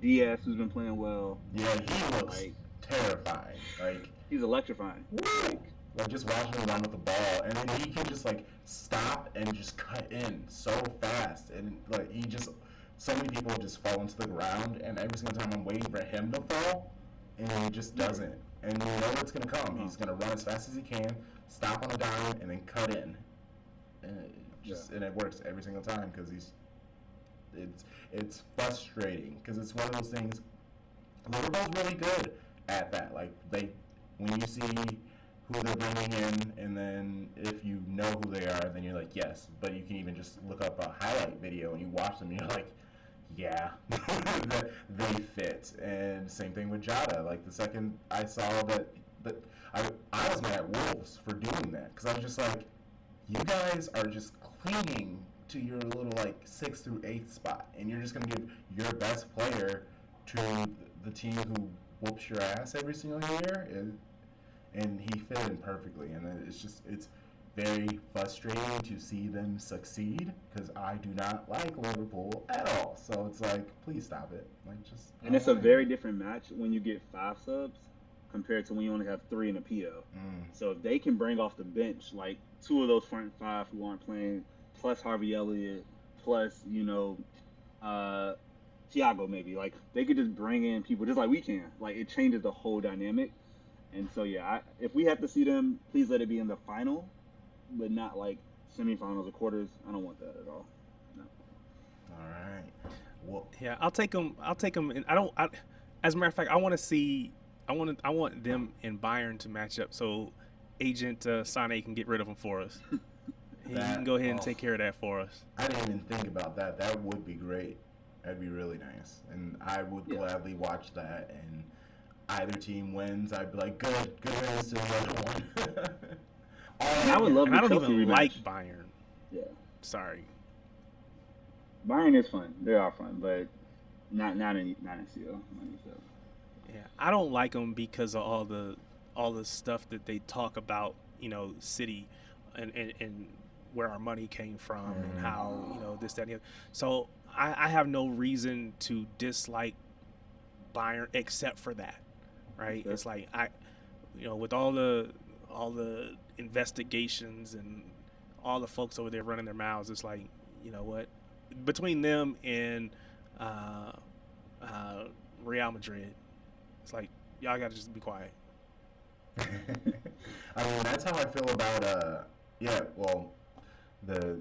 Diaz, who's been playing well. Yeah, he looks terrifying. Like he's electrifying. Like just watching him run with the ball, and then he can just like stop and just cut in so fast, and like he just so many people just fall into the ground, and every single time I'm waiting for him to fall, and he just doesn't. And you know what's gonna come. He's gonna run as fast as he can, stop on a dime, and then cut in. And it works every single time because it's frustrating because it's one of those things. Liverpool's really good at that. Like when you see who they're bringing in, and then if you know who they are, then you're like, yes. But you can even just look up a highlight video and you watch them, and you're like, yeah, they fit. And same thing with Jota. Like the second I saw that I was mad at Wolves for doing that, because I was just like, you guys are just clinging to your little like 6th through 8th spot, and you're just gonna give your best player to the team who whoops your ass every single year, and he fit in perfectly. And it's very frustrating to see them succeed, because I do not like Liverpool at all. So it's like, please stop it. Like just. And it's a very different match when you get 5 subs compared to when you only have 3 in a PO. So if they can bring off the bench like 2 of those front 5 who aren't playing, plus Harvey Elliott, plus Thiago maybe, like they could just bring in people just like we can. Like it changes the whole dynamic. And so yeah, if we have to see them, please let it be in the final, but not like semifinals or quarters. I don't want that at all. No. All right. Well, yeah, I'll take them. And as a matter of fact, I want them in Bayern to match up, so Agent Sane can get rid of them for us. He can go ahead and take care of that for us. I didn't even think about that. That would be great. That'd be really nice, and I would gladly watch that. And either team wins, I'd be like, good riddance to the other one. And I would love. And I don't even rematch. like Bayern. Yeah. Sorry. Bayern is fun. They are fun, but not in CO. Yeah, I don't like them because of all the stuff that they talk about. You know, City, and where our money came from, and how this, that, and the other. So I have no reason to dislike Bayern except for that, right? Sure. It's like with all the investigations and all the folks over there running their mouths, it's like, you know what, between them and Real Madrid, it's like y'all gotta just be quiet. I mean, that's how I feel about the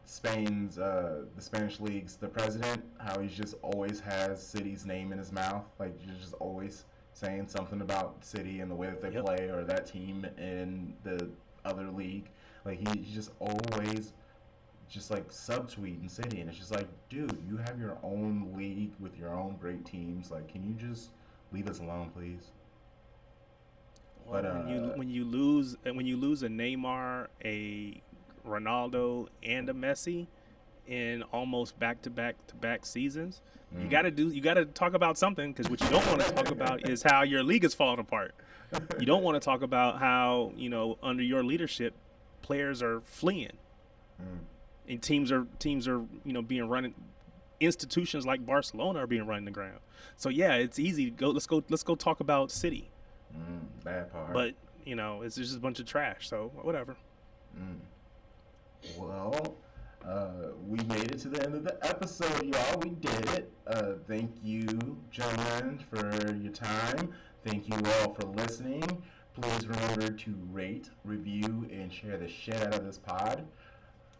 Spanish leagues, the president, how he just always has City's name in his mouth, like he's just always saying something about City and the way that they play, or that team in the other league. Like he's just always just like subtweeting City, and it's just like, dude, you have your own league with your own great teams. Like, can you just leave us alone, please? But Well, when you lose a Neymar, a Ronaldo, and a Messi in almost back to back seasons, you got to talk about something, because what you don't want to talk about is how your league is falling apart. You don't want to talk about how, under your leadership, players are fleeing, and teams are being run. Institutions like Barcelona are being run in the ground. So yeah, it's easy to go. Let's go talk about City. That part. But it's just a bunch of trash. So whatever. Mm. Well, we made it to the end of the episode, y'all. We did it. Thank you, gentlemen, for your time. Thank you all for listening. Please remember to rate, review, and share the shit out of this pod.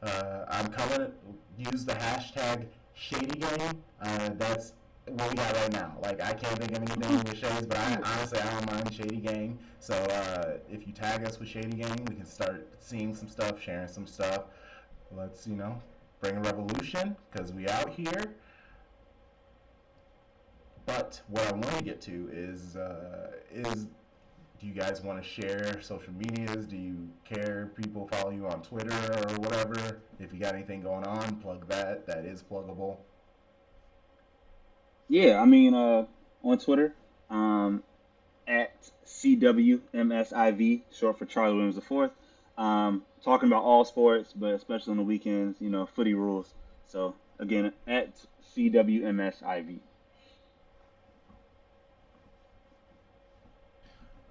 I'm coming. Use the hashtag ShadyGame. That's what we got right now. Like, I can't think of anything with Shades, but I don't mind Shady Gang. So if you tag us with Shady Gang, we can start seeing some stuff, sharing some stuff. Let's bring a revolution, because we out here. But what I want to get to is do you guys want to share social medias? Do you care if people follow you on Twitter or whatever? If you got anything going on, plug that. That is pluggable. Yeah, I mean, on Twitter, at CWMSIV, short for Charlie Williams IV. Talking about all sports, but especially on the weekends, footy rules. So again, at CWMSIV.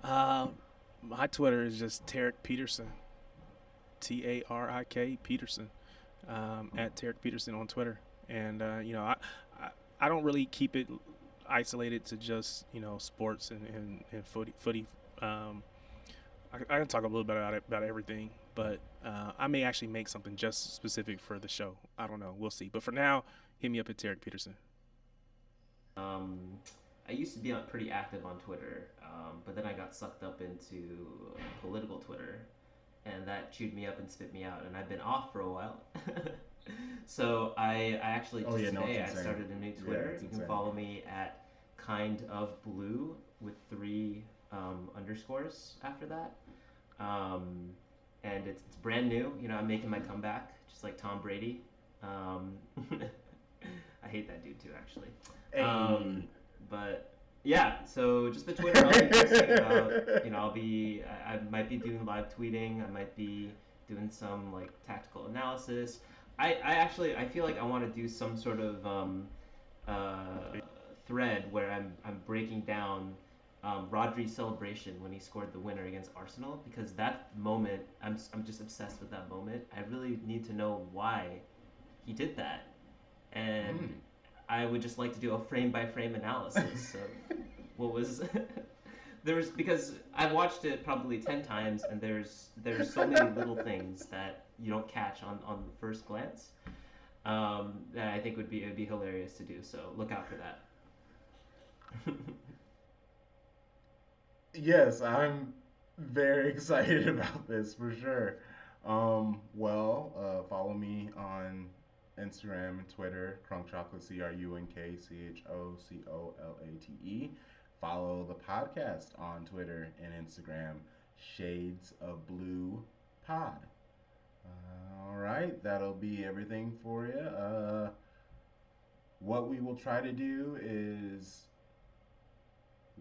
My Twitter is just Tarik Peterson, Tarik Peterson, at Tarik Peterson on Twitter. And I don't really keep it isolated to just sports and footy. I can talk a little bit about everything, but I may actually make something just specific for the show. I don't know. We'll see. But for now, hit me up at Tarik Peterson. I used to be pretty active on Twitter, but then I got sucked up into political Twitter, and that chewed me up and spit me out, and I've been off for a while. So I actually today I started a new Twitter. You can follow me at kind of blue with 3 underscores after that, and it's brand new. I'm making my comeback, just like Tom Brady. I hate that dude too, actually. Hey. But yeah, so just the Twitter. I'll be posting about. I might be doing live tweeting. I might be doing some like tactical analysis. I feel like I want to do some sort of thread where I'm breaking down Rodri's celebration when he scored the winner against Arsenal, because that moment I'm just obsessed with that moment. I really need to know why he did that, and I would just like to do a frame by frame analysis of what was because I've watched it probably 10 times, and there's so many little things that you don't catch on the first glance, that I think it'd be hilarious to do. So look out for that. Yes, I'm very excited about this for sure. Follow me on Instagram and Twitter, CrunkChocolate, CrunkChocolate. Follow the podcast on Twitter and Instagram, Shades of Blue Pod. All right, that'll be everything for you. What we will try to do is,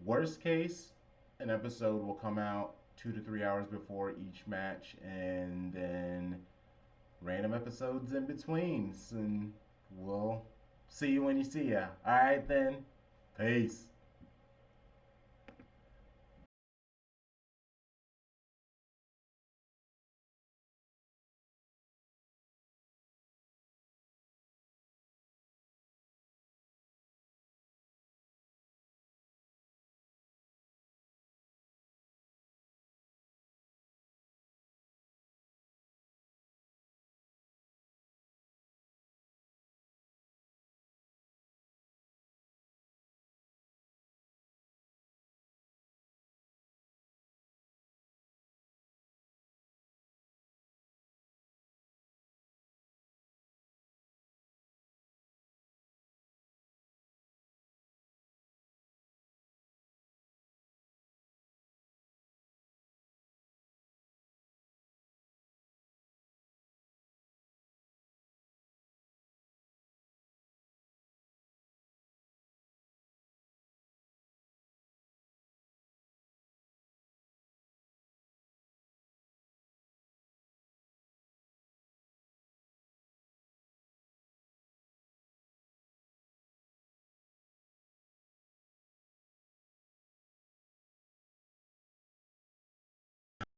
worst case, an episode will come out 2 to 3 hours before each match, and then random episodes in between. And we'll see you when you see ya. All right, then. Peace.